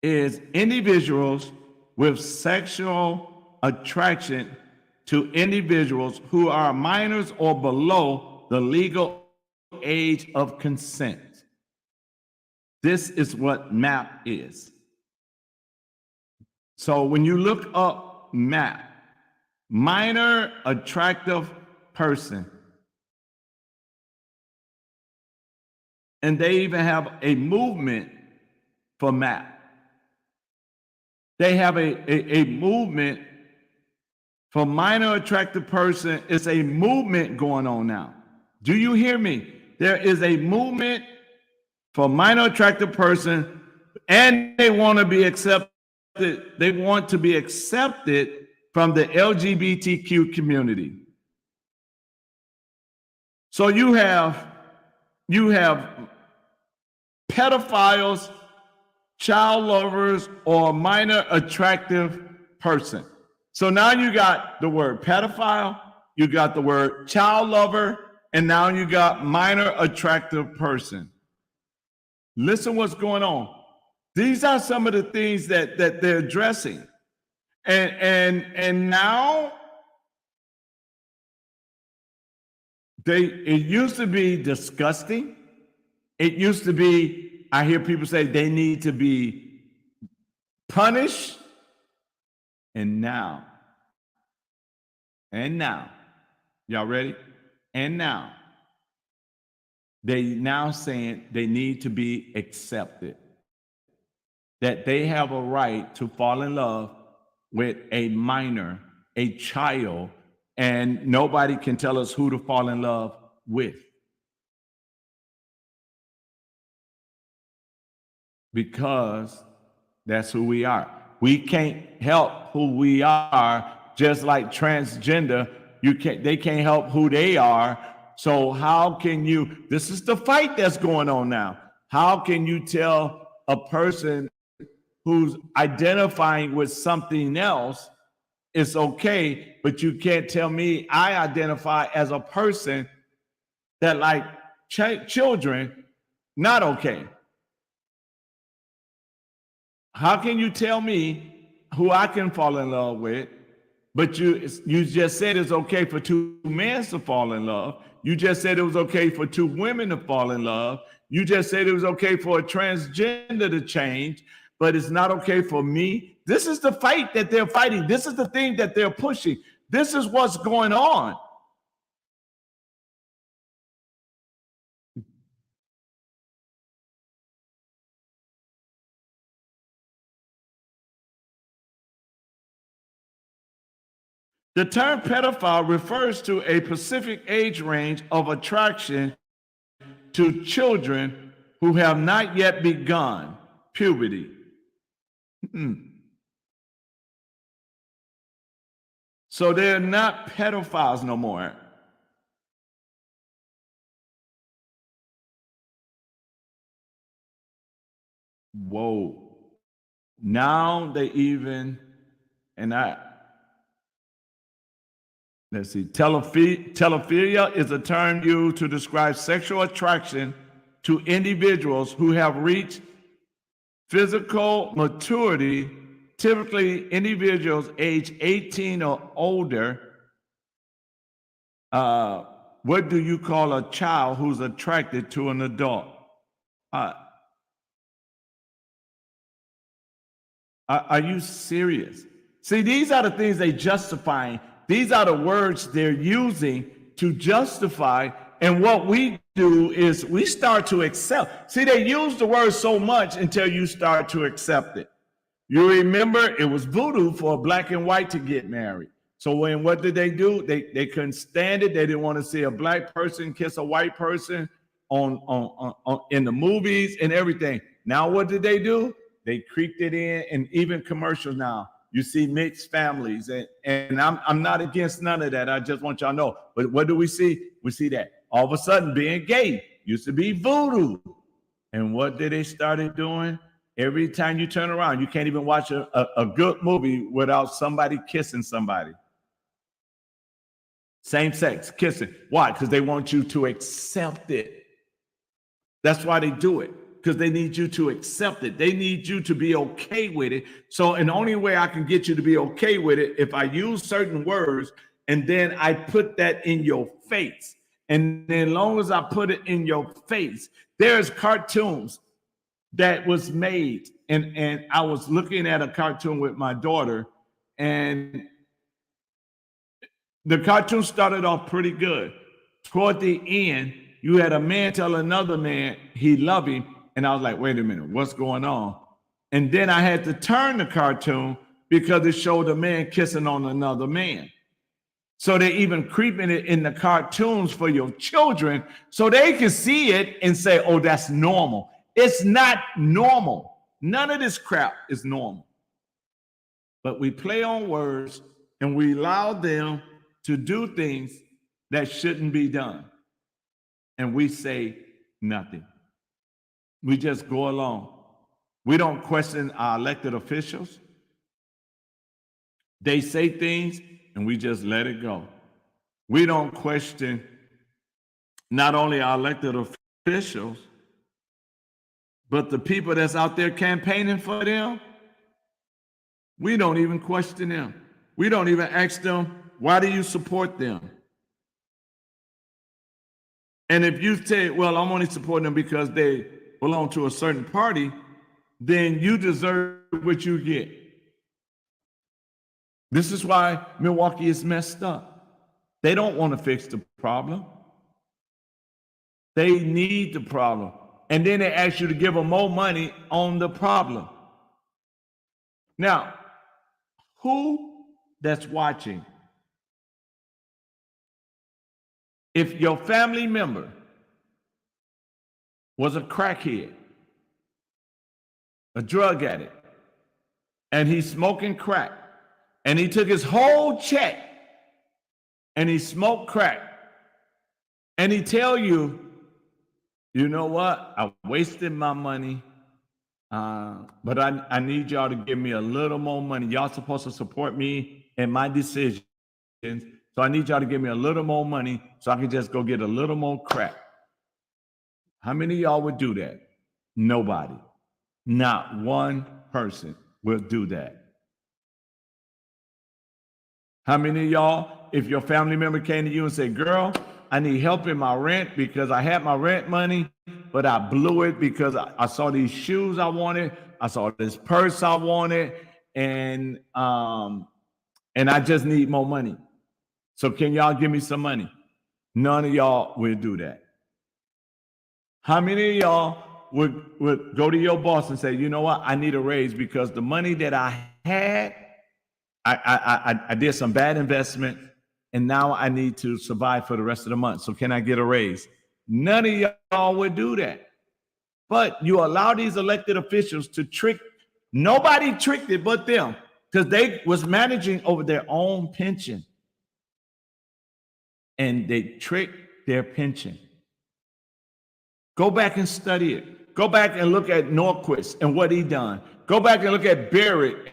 is individuals with sexual attraction to individuals who are minors or below the legal age of consent. This is what MAP is. So when you look up MAP, minor attractive person, and they even have a movement for MAP. They have a movement for minor attractive person. It's a movement going on now. Do you hear me? There is a movement for minor attractive person, and they want to be accepted. They want to be accepted from the LGBTQ community. So you have pedophiles, child lovers, or minor attractive person. So now you got the word pedophile, you got the word child lover, and now you got minor attractive person. Listen what's going on. These are some of the things that they're addressing. And now it used to be disgusting. It used to be, I hear people say they need to be punished. And now, y'all ready? And now, they now saying they need to be accepted. That they have a right to fall in love with a minor, a child, and nobody can tell us who to fall in love with. Because that's who we are. We can't help who we are, just like transgender. They can't help who they are. So how can you, this is the fight that's going on now. How can you tell a person who's identifying with something else it's okay, but you can't tell me I identify as a person that like children, not okay. How can you tell me who I can fall in love with, but you just said it's okay for two men to fall in love. You just said it was okay for two women to fall in love. You just said it was okay for a transgender to change, but it's not okay for me. This is the fight that they're fighting. This is the thing that they're pushing. This is what's going on. The term pedophile refers to a specific age range of attraction to children who have not yet begun puberty. So they're not pedophiles no more. Whoa. Now they even, let's see, telephilia is a term used to describe sexual attraction to individuals who have reached physical maturity, typically individuals age 18 or older. What do you call a child who's attracted to an adult? Are you serious? See, these are the things they justify. These are the words they're using to justify. And what we do is we start to accept. See, they use the word so much until you start to accept it. You remember it was voodoo for black and white to get married. So what did they do? They couldn't stand it. They didn't want to see a black person kiss a white person on in the movies and everything. Now what did they do? They creeped it in, and even commercials now. You see mixed families, and I'm not against none of that. I just want y'all to know. But what do we see? We see that all of a sudden being gay used to be voodoo. And what did they started doing? Every time you turn around, you can't even watch a good movie without somebody kissing somebody. Same sex, kissing. Why? Because they want you to accept it. That's why they do it. Because they need you to accept it. They need you to be okay with it. So, and the only way I can get you to be okay with it, if I use certain words and then I put that in your face. And then as long as I put it in your face, there's cartoons that was made. And I was looking at a cartoon with my daughter, and the cartoon started off pretty good. Toward the end, you had a man tell another man he loved him. And I was like, wait a minute, what's going on? And then I had to turn the cartoon because it showed a man kissing on another man. So they're even creeping it in the cartoons for your children so they can see it and say, oh, that's normal. It's not normal. None of this crap is normal. But we play on words and we allow them to do things that shouldn't be done. And we say nothing. We just go along. We don't question our elected officials. They say things and we just let it go. We don't question not only our elected officials, but the people that's out there campaigning for them. We don't even question them. We don't even ask them, why do you support them? And if you say, well, I'm only supporting them because they belong to a certain party, then you deserve what you get. This is why Milwaukee is messed up. They don't want to fix the problem. They need the problem. And then they ask you to give them more money on the problem. Now, who that's watching, if your family member was a crackhead, a drug addict, and he's smoking crack, and he took his whole check and he smoked crack, and he tell you, you know what, I wasted my money, but I need y'all to give me a little more money. Y'all supposed to support me in my decisions, so I need y'all to give me a little more money so I can just go get a little more crack. How many of y'all would do that? Nobody. Not one person will do that. How many of y'all, if your family member came to you and said, girl, I need help in my rent because I had my rent money, but I blew it because I saw these shoes I wanted, I saw this purse I wanted, and I just need more money. So can y'all give me some money? None of y'all will do that. How many of y'all would go to your boss and say, you know what, I need a raise because the money that I had, I did some bad investment, and now I need to survive for the rest of the month. So can I get a raise? None of y'all would do that. But you allow these elected officials to trick. Nobody tricked it but them because they was managing over their own pension. And they tricked their pension. Go back and study it. Go back and look at Norquist and what he done. Go back and look at Barrett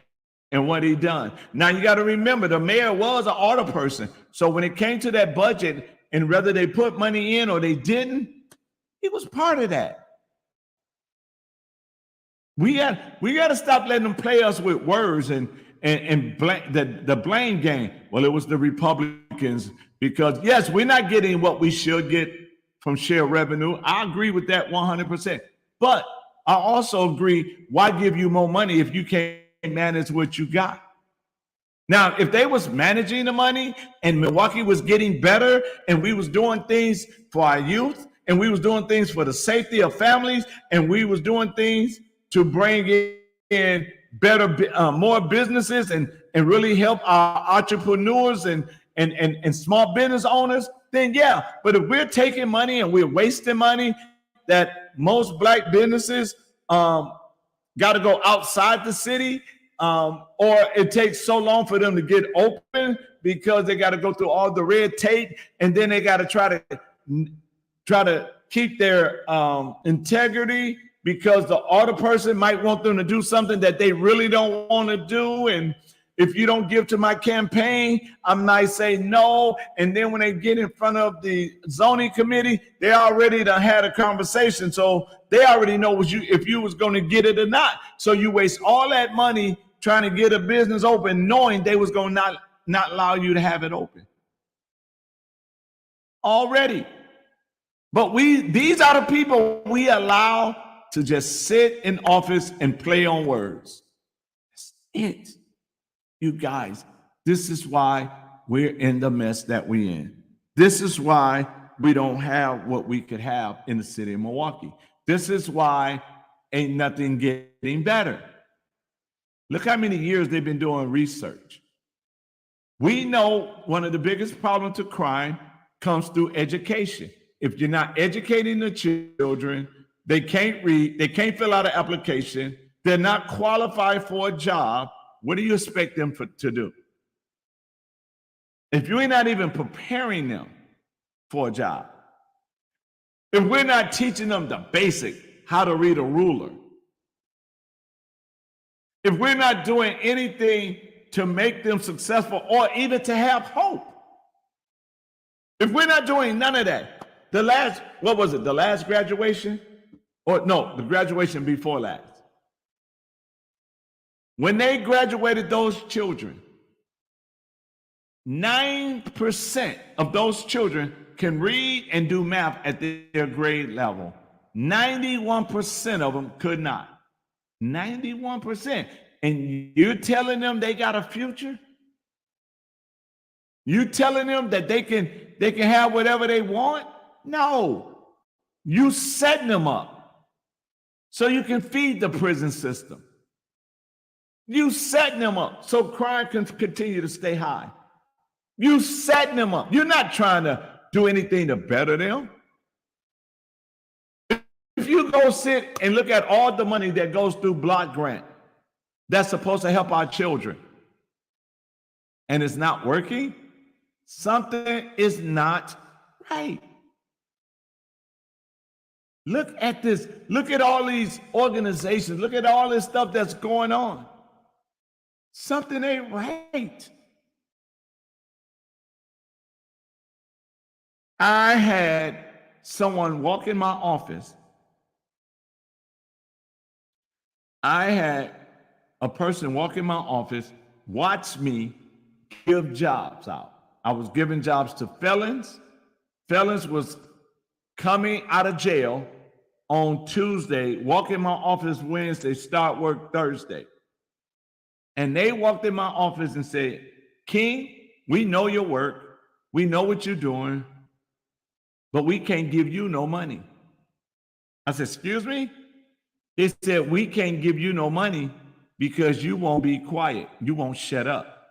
and what he done. Now you got to remember, the mayor was an order person. So when it came to that budget, and whether they put money in or they didn't, he was part of that. We got to stop letting them play us with words and blame the blame game. Well, it was the Republicans because yes, we're not getting what we should get from share revenue. I agree with that 100%. But I also agree, why give you more money if you can't manage what you got? Now, if they was managing the money and Milwaukee was getting better and we was doing things for our youth and we was doing things for the safety of families and we was doing things to bring in better, more businesses and really help our entrepreneurs and small business owners, then yeah. But if we're taking money and we're wasting money that most black businesses got to go outside the city, or it takes so long for them to get open because they got to go through all the red tape, and then they got to try to keep their integrity because the other person might want them to do something that they really don't want to do. And if you don't give to my campaign, I might say no. And then when they get in front of the zoning committee, they already done had a conversation. So they already know if you was going to get it or not. So you waste all that money trying to get a business open, knowing they was going to not allow you to have it open already. But these are the people we allow to just sit in office and play on words. That's it. You guys, this is why we're in the mess that we're in. This is why we don't have what we could have in the city of Milwaukee. This is why ain't nothing getting better. Look how many years they've been doing research. We know one of the biggest problems to crime comes through education. If you're not educating the children, they can't read, they can't fill out an application, they're not qualified for a job. What do you expect them to do? If you're not even preparing them for a job, if we're not teaching them the basic, how to read a ruler, if we're not doing anything to make them successful or even to have hope, if we're not doing none of that, the last graduation? Or no, the graduation before last. When they graduated, those children, 9% of those children can read and do math at their grade level. 91% of them could not. 91%. And you're telling them they got a future? You telling them that they can have whatever they want? No. You setting them up so you can feed the prison system. You setting them up so crime can continue to stay high. You setting them up. You're not trying to do anything to better them. If you go sit and look at all the money that goes through block grant that's supposed to help our children, and it's not working, something is not right. Look at this. Look at all these organizations. Look at all this stuff that's going on. Something ain't right. I had someone walk in my office. I had a person walk in my office, watch me give jobs out. I was giving jobs to felons. Felons was coming out of jail on Tuesday, walk in my office Wednesday, start work Thursday. And they walked in my office and said, King, we know your work. We know what you're doing, but we can't give you no money. I said, excuse me? They said, we can't give you no money because you won't be quiet. You won't shut up.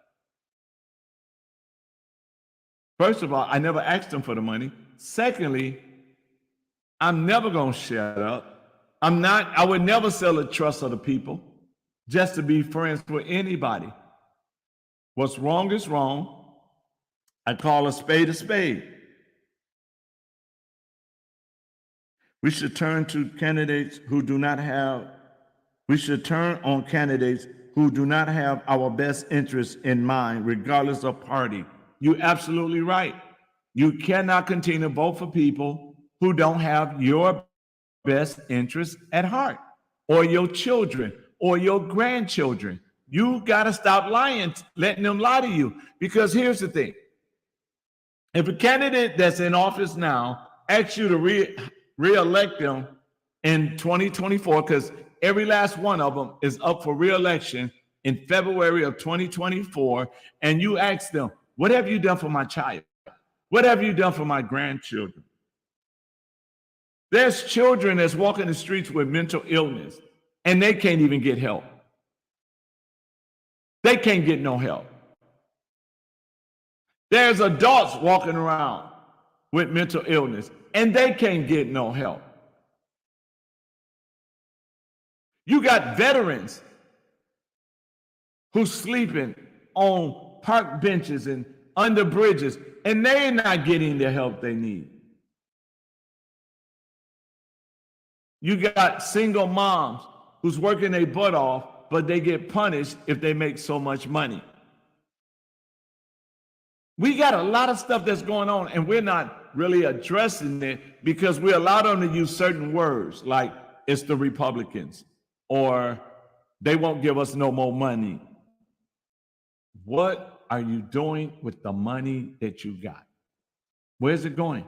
First of all, I never asked them for the money. Secondly, I'm never going to shut up. I would never sell the trust of the people just to be friends with anybody. What's wrong is wrong. I call a spade a spade. We should turn on candidates who do not have our best interests in mind, regardless of party. You're absolutely right. You cannot continue to vote for people who don't have your best interests at heart, or your children, or your grandchildren. You got to stop lying, letting them lie to you. Because here's the thing. If a candidate that's in office now asks you to re-elect them in 2024, because every last one of them is up for re-election in February of 2024, and you ask them, what have you done for my child? What have you done for my grandchildren? There's children that's walking the streets with mental illness, and they can't even get help. They can't get no help. There's adults walking around with mental illness, and they can't get no help. You got veterans who's sleeping on park benches and under bridges, and they're not getting the help they need. You got single moms who's working their butt off, but they get punished if they make so much money. We got a lot of stuff that's going on, and we're not really addressing it because we allow them to use certain words like it's the Republicans or they won't give us no more money. What are you doing with the money that you got? Where's it going?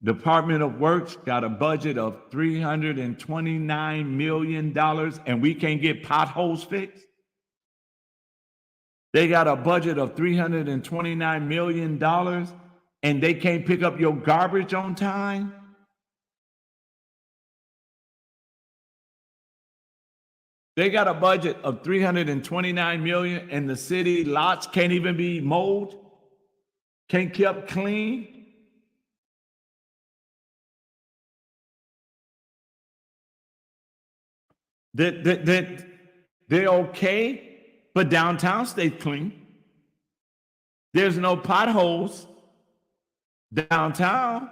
Department of Works got a budget of $329 million, and we can't get potholes fixed. They got a budget of $329 million, and they can't pick up your garbage on time. They got a budget of $329 million, and the city lots can't even be mowed, can't kept clean. That they're okay, but downtown stays clean. There's no potholes downtown.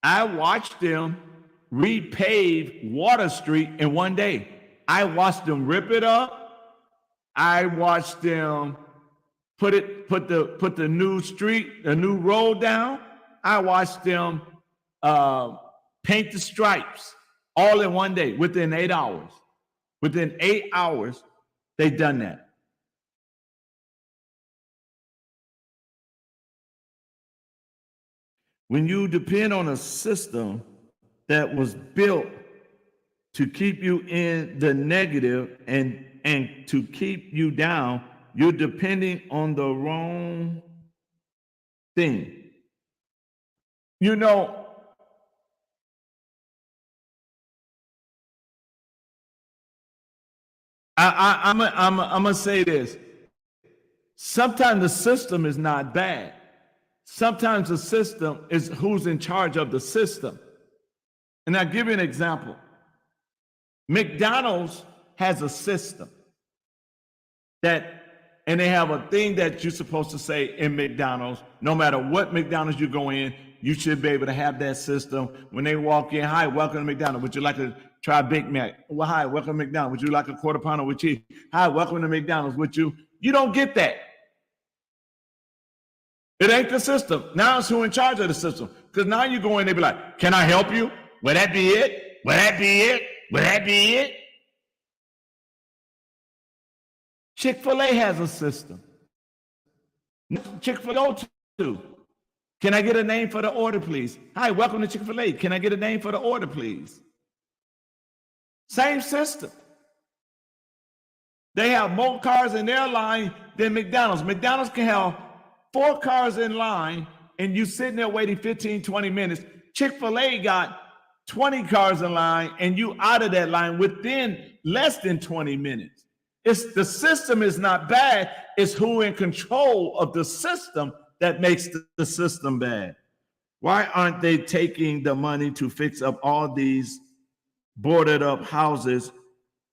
I watched them repave Water Street in one day. I watched them rip it up. I watched them put the new street, the new road down. I watched them paint the stripes all in one day within 8 hours. Within 8 hours, they done that. When you depend on a system that was built to keep you in the negative and to keep you down, you're depending on the wrong thing. You know, I'm gonna say this. Sometimes the system is not bad. Sometimes the system is who's in charge of the system. And I'll give you an example. McDonald's has a system and they have a thing that you're supposed to say in McDonald's. No matter what McDonald's you go in, you should be able to have that system. When they walk in, hi, welcome to McDonald's. Would you like to try a Big Mac? Well, hi, welcome to McDonald's. Would you like a quarter pounder with cheese? Hi, welcome to McDonald's. You don't get that. It ain't the system. Now it's who in charge of the system. Because now you go in, they be like, can I help you? Will that be it? Will that be it? Will that be it? Chick-fil-A has a system. Chick-fil-A too. Can I get a name for the order, please? Hi, welcome to Chick-fil-A. Can I get a name for the order, please? Same system. They have more cars in their line than McDonald's. McDonald's can have 4 cars in line and you sitting there waiting 15, 20 minutes. Chick-fil-A got 20 cars in line and you out of that line within less than 20 minutes. The system is not bad. It's who in control of the system that makes the system bad. Why aren't they taking the money to fix up all these boarded up houses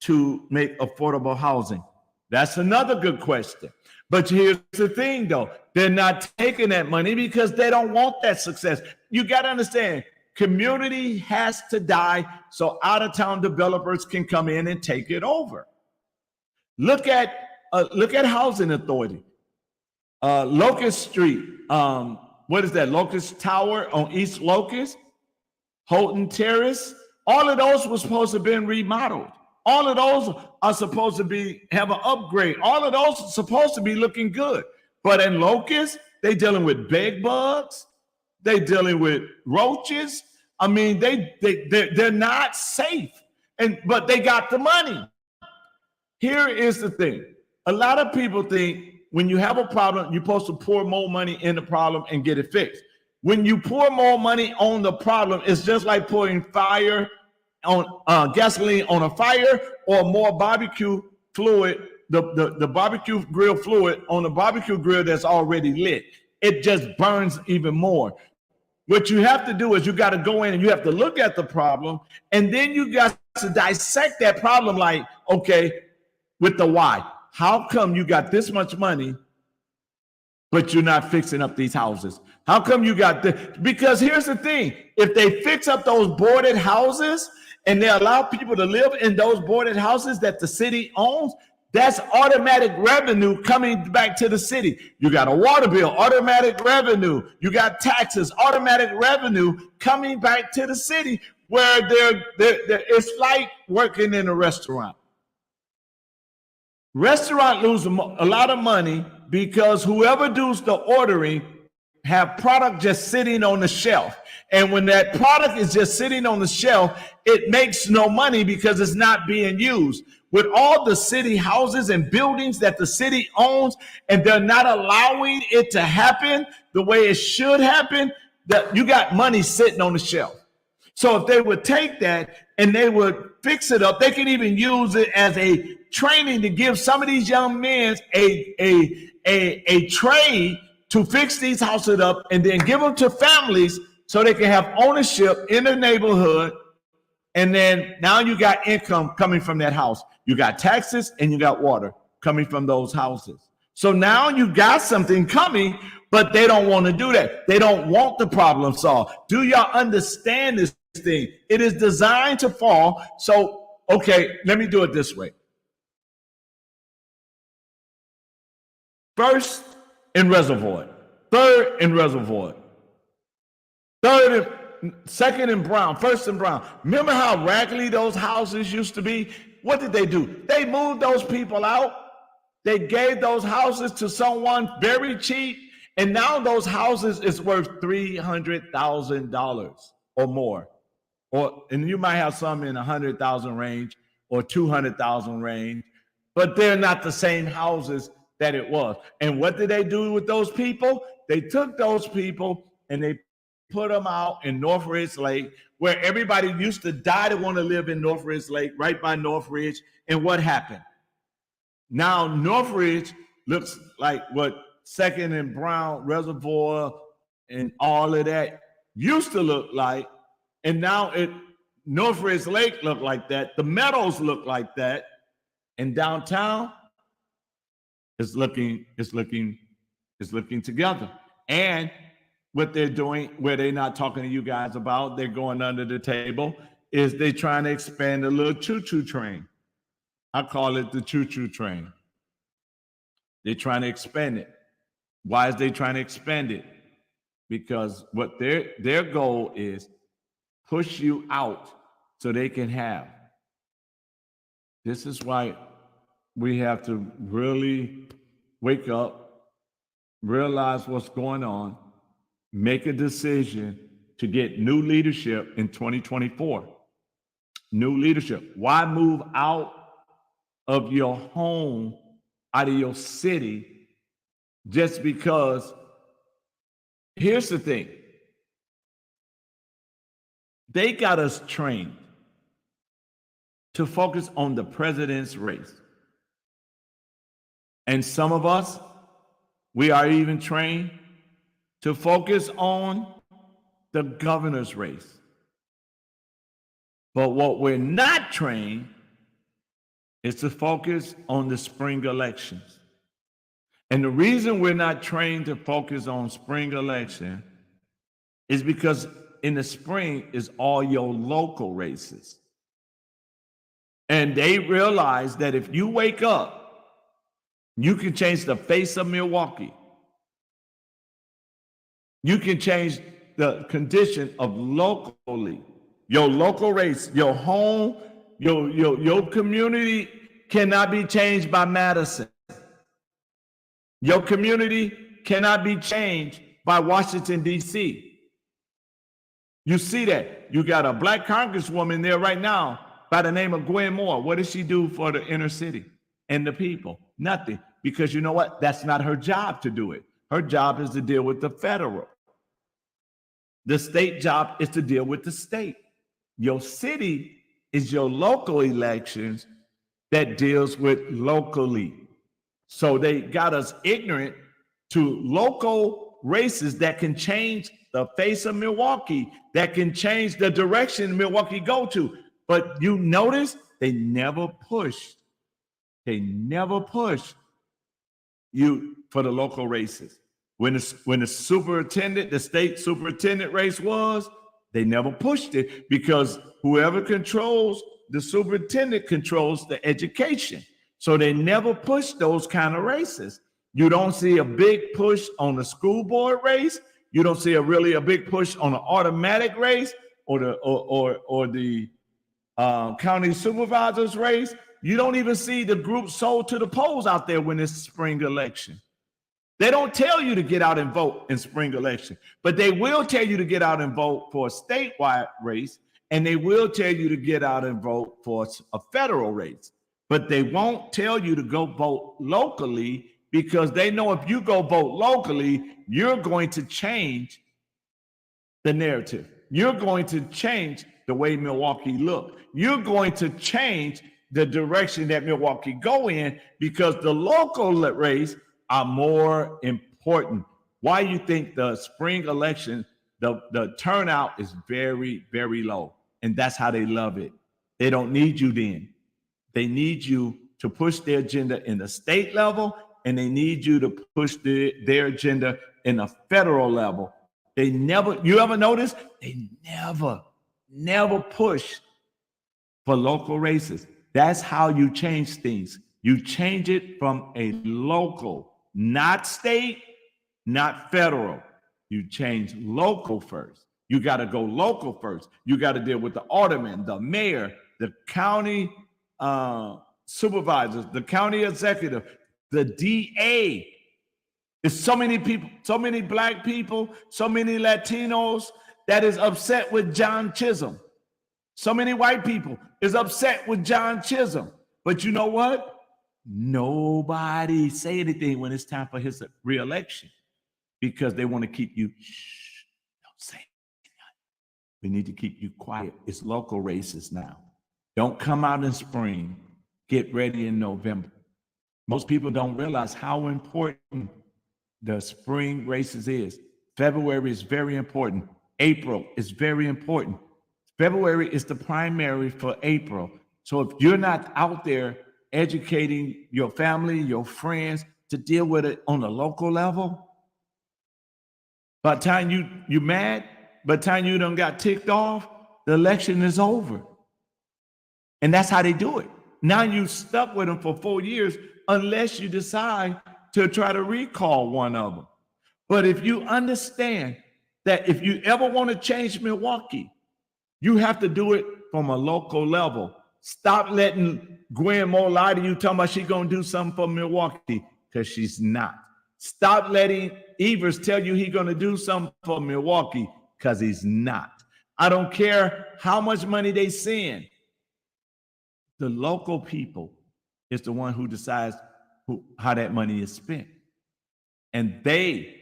to make affordable housing? That's another good question. But here's the thing, though. They're not taking that money because they don't want that success. You got to understand, community has to die so out-of-town developers can come in and take it over. Look at Housing Authority. Locust Street. What is that? Locust Tower on East Locust. Houghton Terrace. All of those were supposed to have been remodeled. All of those are supposed to have an upgrade. All of those are supposed to be looking good. But in Locust, they dealing with bed bugs. They dealing with roaches. I mean, they're not safe. But they got the money. Here is the thing. A lot of people think when you have a problem, you're supposed to pour more money in the problem and get it fixed. When you pour more money on the problem, it's just like pouring gasoline on a fire or more barbecue fluid, the barbecue grill fluid on the barbecue grill that's already lit. It just burns even more. What you have to do is you got to go in and you have to look at the problem, and then you got to dissect that problem like, okay, with the why. How come you got this much money, but you're not fixing up these houses? How come you got because here's the thing. If they fix up those boarded houses and they allow people to live in those boarded houses that the city owns, that's automatic revenue coming back to the city. You got a water bill, automatic revenue. You got taxes, automatic revenue coming back to the city, where it's like working in a restaurant. Restaurant lose a lot of money because whoever does the ordering have product just sitting on the shelf. And when that product is just sitting on the shelf, it makes no money because it's not being used. With all the city houses and buildings that the city owns, and they're not allowing it to happen the way it should happen, that you got money sitting on the shelf. So if they would take that and they would fix it up. They could even use it as a training to give some of these young men a trade to fix these houses up, and then give them to families so they can have ownership in the neighborhood. And then now you got income coming from that house. You got taxes and you got water coming from those houses. So now you got something coming, but they don't want to do that. They don't want the problem solved. Do y'all understand this thing? It is designed to fall. So, okay, let me do it this way. First in Reservoir, third in Reservoir, second in Brown, first in Brown. Remember how raggedy those houses used to be? What did they do? They moved those people out. They gave those houses to someone very cheap, and now those houses is worth $300,000 or more. And you might have some in 100,000 range or 200,000 range, but they're not the same houses that it was. And what did they do with those people? They took those people and they put them out in Northridge Lake, where everybody used to die to want to live in Northridge Lake, right by Northridge. And what happened? Now Northridge looks like what Second and Brown Reservoir and all of that used to look like. And now Northridge Lake look like that. The Meadows look like that. And downtown is looking together. And what they're doing, where they're not talking to you guys about, they're going under the table, is they're trying to expand a little choo-choo train. I call it the choo-choo train. They're trying to expand it. Why is they trying to expand it? Because what their goal is push you out so they can have. This is why we have to really wake up, realize what's going on, make a decision to get new leadership in 2024. New leadership. Why move out of your home, out of your city, just because? Here's the thing. They got us trained to focus on the president's race. And some of us, we are even trained to focus on the governor's race. But what we're not trained is to focus on the spring elections. And the reason we're not trained to focus on spring election is because in the spring is all your local races. And they realize that if you wake up, you can change the face of Milwaukee. You can change the condition of locally. Your local race, your home, your community cannot be changed by Madison. Your community cannot be changed by Washington, D.C. You see that. You got a black congresswoman there right now by the name of Gwen Moore. What does she do for the inner city and the people? Nothing. Because you know what? That's not her job to do it. Her job is to deal with the federal. The state job is to deal with the state. Your city is your local elections that deals with locally. So they got us ignorant to local races that can change the face of Milwaukee, that can change the direction Milwaukee go to. But you notice they never pushed. They never pushed you for the local races. When the superintendent, the state superintendent race was, they never pushed it because whoever controls the superintendent controls the education. So they never push those kind of races. You don't see a big push on the school board race. You don't see a big push on an automatic race or the county supervisors race. You don't even see the group sold to the polls out there when it's spring election. They don't tell you to get out and vote in spring election, but they will tell you to get out and vote for a statewide race, and they will tell you to get out and vote for a federal race. But they won't tell you to go vote locally because they know if you go vote locally, you're going to change the narrative. You're going to change the way Milwaukee look. You're going to change the direction that Milwaukee go in because the local race are more important. Why you think the spring election, the turnout is very, very low? And that's how they love it. They don't need you then. They need you to push their agenda in the state level, and they need you to push their agenda in the federal level. They never, you ever notice? They never push for local races. That's how you change things. You change it from a local, not state, not federal. You change local first. You got to go local first. You got to deal with the alderman, the mayor, the county supervisors, the county executive, the DA. There's so many people, so many Black people, so many Latinos that is upset with John Chisholm. So many white people is upset with John Chisholm. But you know what? Nobody say anything when it's time for his re-election because they want to keep you, shh, don't say anything. We need to keep you quiet. It's local races now. Don't come out in spring. Get ready in November. Most people don't realize how important the spring races is. February is very important. April is very important. February is the primary for April. So if you're not out there educating your family, your friends to deal with it on a local level, by the time you mad, by the time you done got ticked off, the election is over. And that's how they do it. Now you stuck with them for 4 years unless you decide to try to recall one of them. But if you understand that if you ever want to change Milwaukee, you have to do it from a local level. Stop letting Gwen Moore lie to you talking about she's going to do something for Milwaukee because she's not. Stop letting Evers tell you he's going to do something for Milwaukee because he's not. I don't care how much money they send. The local people is the one who decides how that money is spent. And they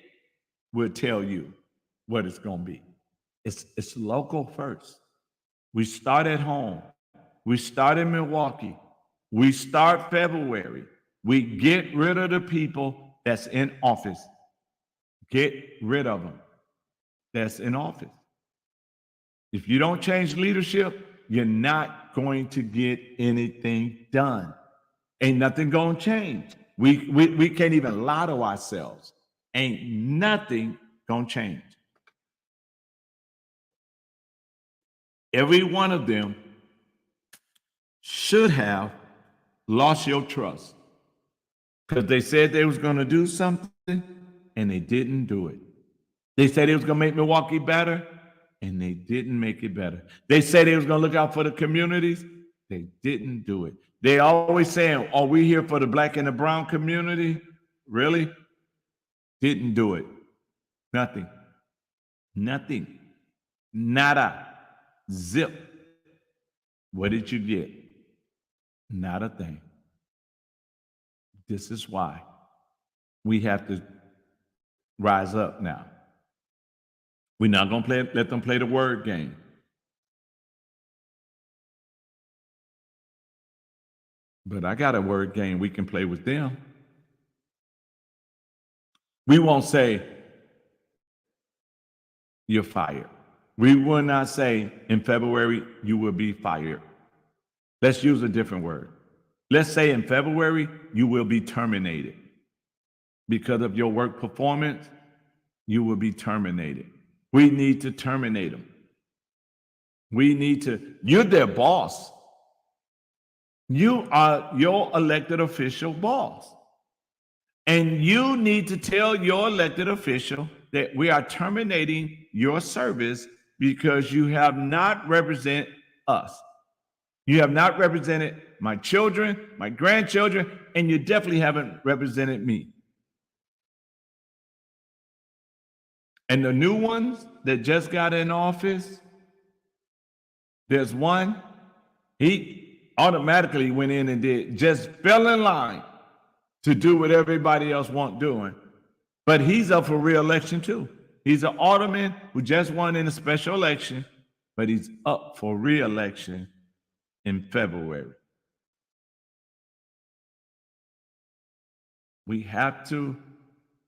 will tell you what it's going to be. It's local first. We start at home. We start in Milwaukee. We start February. We get rid of the people that's in office. Get rid of them that's in office. If you don't change leadership, you're not going to get anything done. Ain't nothing going to change. We can't even lie to ourselves. Ain't nothing going to change. Every one of them should have lost your trust because they said they was going to do something and they didn't do it. They said they was going to make Milwaukee better and they didn't make it better. They said they was going to look out for the communities. They didn't do it. They always saying, are we here for the Black and the brown community? Really? Didn't do it. Nothing. Nothing. Nada. Zip. What did you get? Not a thing. This is why we have to rise up now. We're not going to let them play the word game. But I got a word game we can play with them. We won't say, you're fired. We will not say, in February, you will be fired. Let's use a different word. Let's say in February, you will be terminated. Because of your work performance, you will be terminated. We need to terminate them. You're their boss. You are your elected official boss. And you need to tell your elected official that we are terminating your service because you have not represented us. You have not represented my children, my grandchildren, and you definitely haven't represented me. And the new ones that just got in office, there's one, he automatically went in and just fell in line to do what everybody else wants doing. But he's up for re-election too. He's an alderman who just won in a special election. but he's up for re-election in February. We have to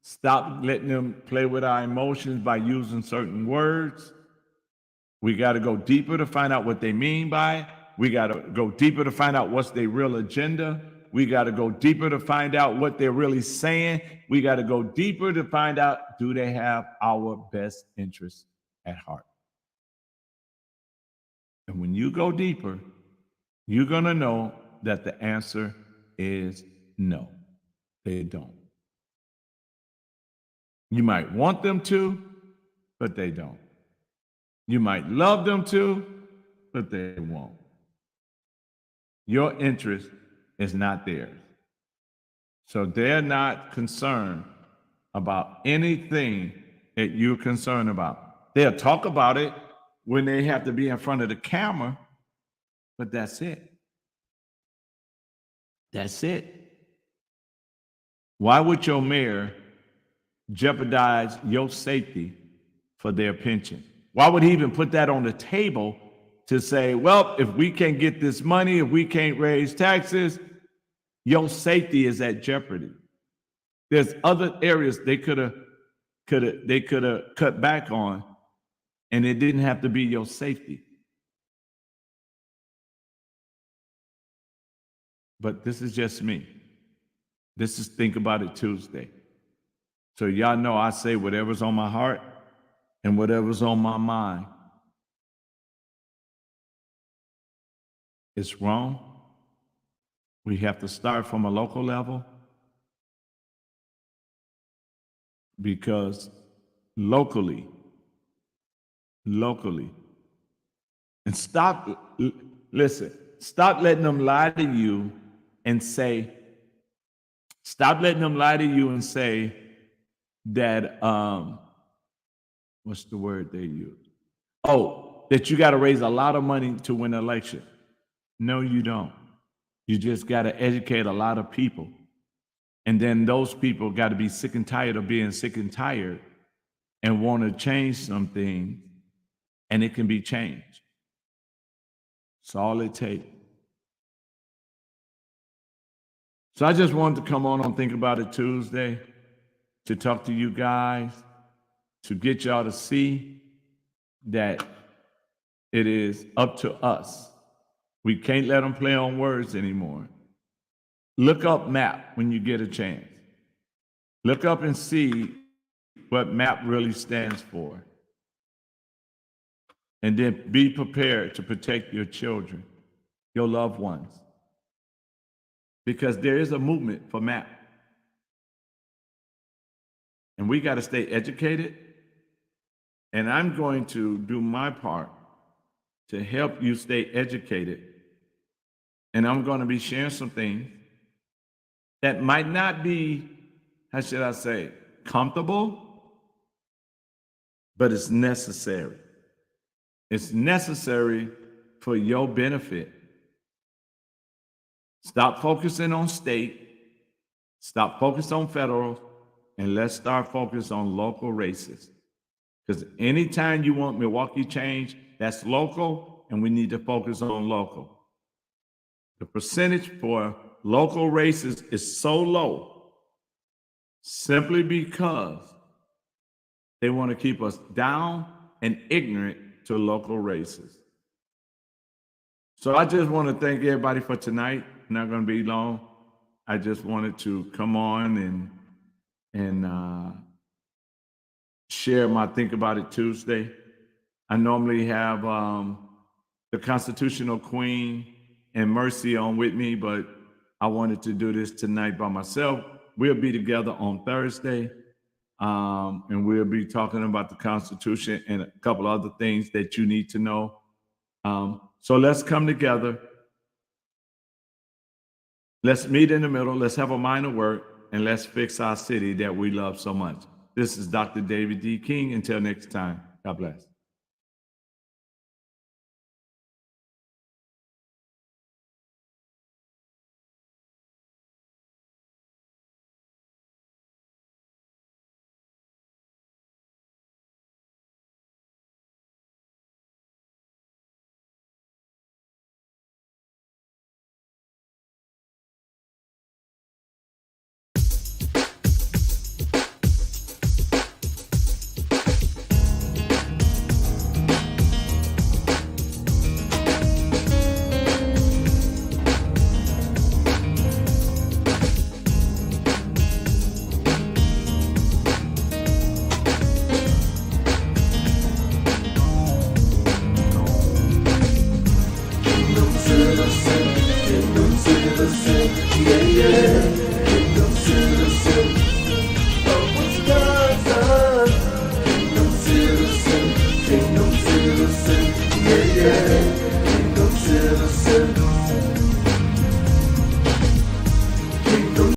stop letting them play with our emotions by using certain words. We got to go deeper to find out what they mean by it. We got to go deeper to find out what's their real agenda. We got to go deeper to find out what they're really saying. We got to go deeper to find out, do they have our best interests at heart? And when you go deeper, you're going to know that the answer is no, they don't. You might want them to, but they don't. You might love them to, but they won't. Your interest is not theirs. So they're not concerned about anything that you're concerned about. They'll talk about it when they have to be in front of the camera, but that's it. That's it. Why would your mayor jeopardize your safety for their pension? Why would he even put that on the table to say, well, if we can't get this money, if we can't raise taxes, your safety is at jeopardy? There's other areas they could have cut back on, and it didn't have to be your safety. But this is just me. This is Think About It Tuesday. So y'all know I say whatever's on my heart and whatever's on my mind. It's wrong. We have to start from a local level, because locally, and stop letting them lie to you and say, that, what's the word they use? Oh, that you got to raise a lot of money to win an election. No, you don't. You just got to educate a lot of people. And then those people got to be sick and tired of being sick and tired and want to change something, and it can be changed. It's all it takes. So I just wanted to come on Think About It Tuesday to talk to you guys, to get y'all to see that it is up to us. We can't let them play on words anymore. Look up MAP when you get a chance. Look up and see what MAP really stands for. And then be prepared to protect your children, your loved ones. Because there is a movement for MAP. And we got to stay educated. And I'm going to do my part to help you stay educated. And I'm going to be sharing some things that might not be, how should I say, comfortable, but it's necessary. It's necessary for your benefit. Stop focusing on state, stop focusing on federal, and let's start focusing on local races. Because anytime you want Milwaukee change, that's local, and we need to focus on local. The percentage for local races is so low simply because they want to keep us down and ignorant to local races. So I just want to thank everybody for tonight. Not going to be long. I just wanted to come on and share my Think About It Tuesday. I normally have the Constitutional Queen and Mercy on with me, but I wanted to do this tonight by myself. We'll be together on Thursday, and we'll be talking about the Constitution and a couple other things that you need to know. So let's come together. Let's meet in the middle. Let's have a mind of work, and let's fix our city that we love so much. This is Dr. David D. King. Until next time, God bless.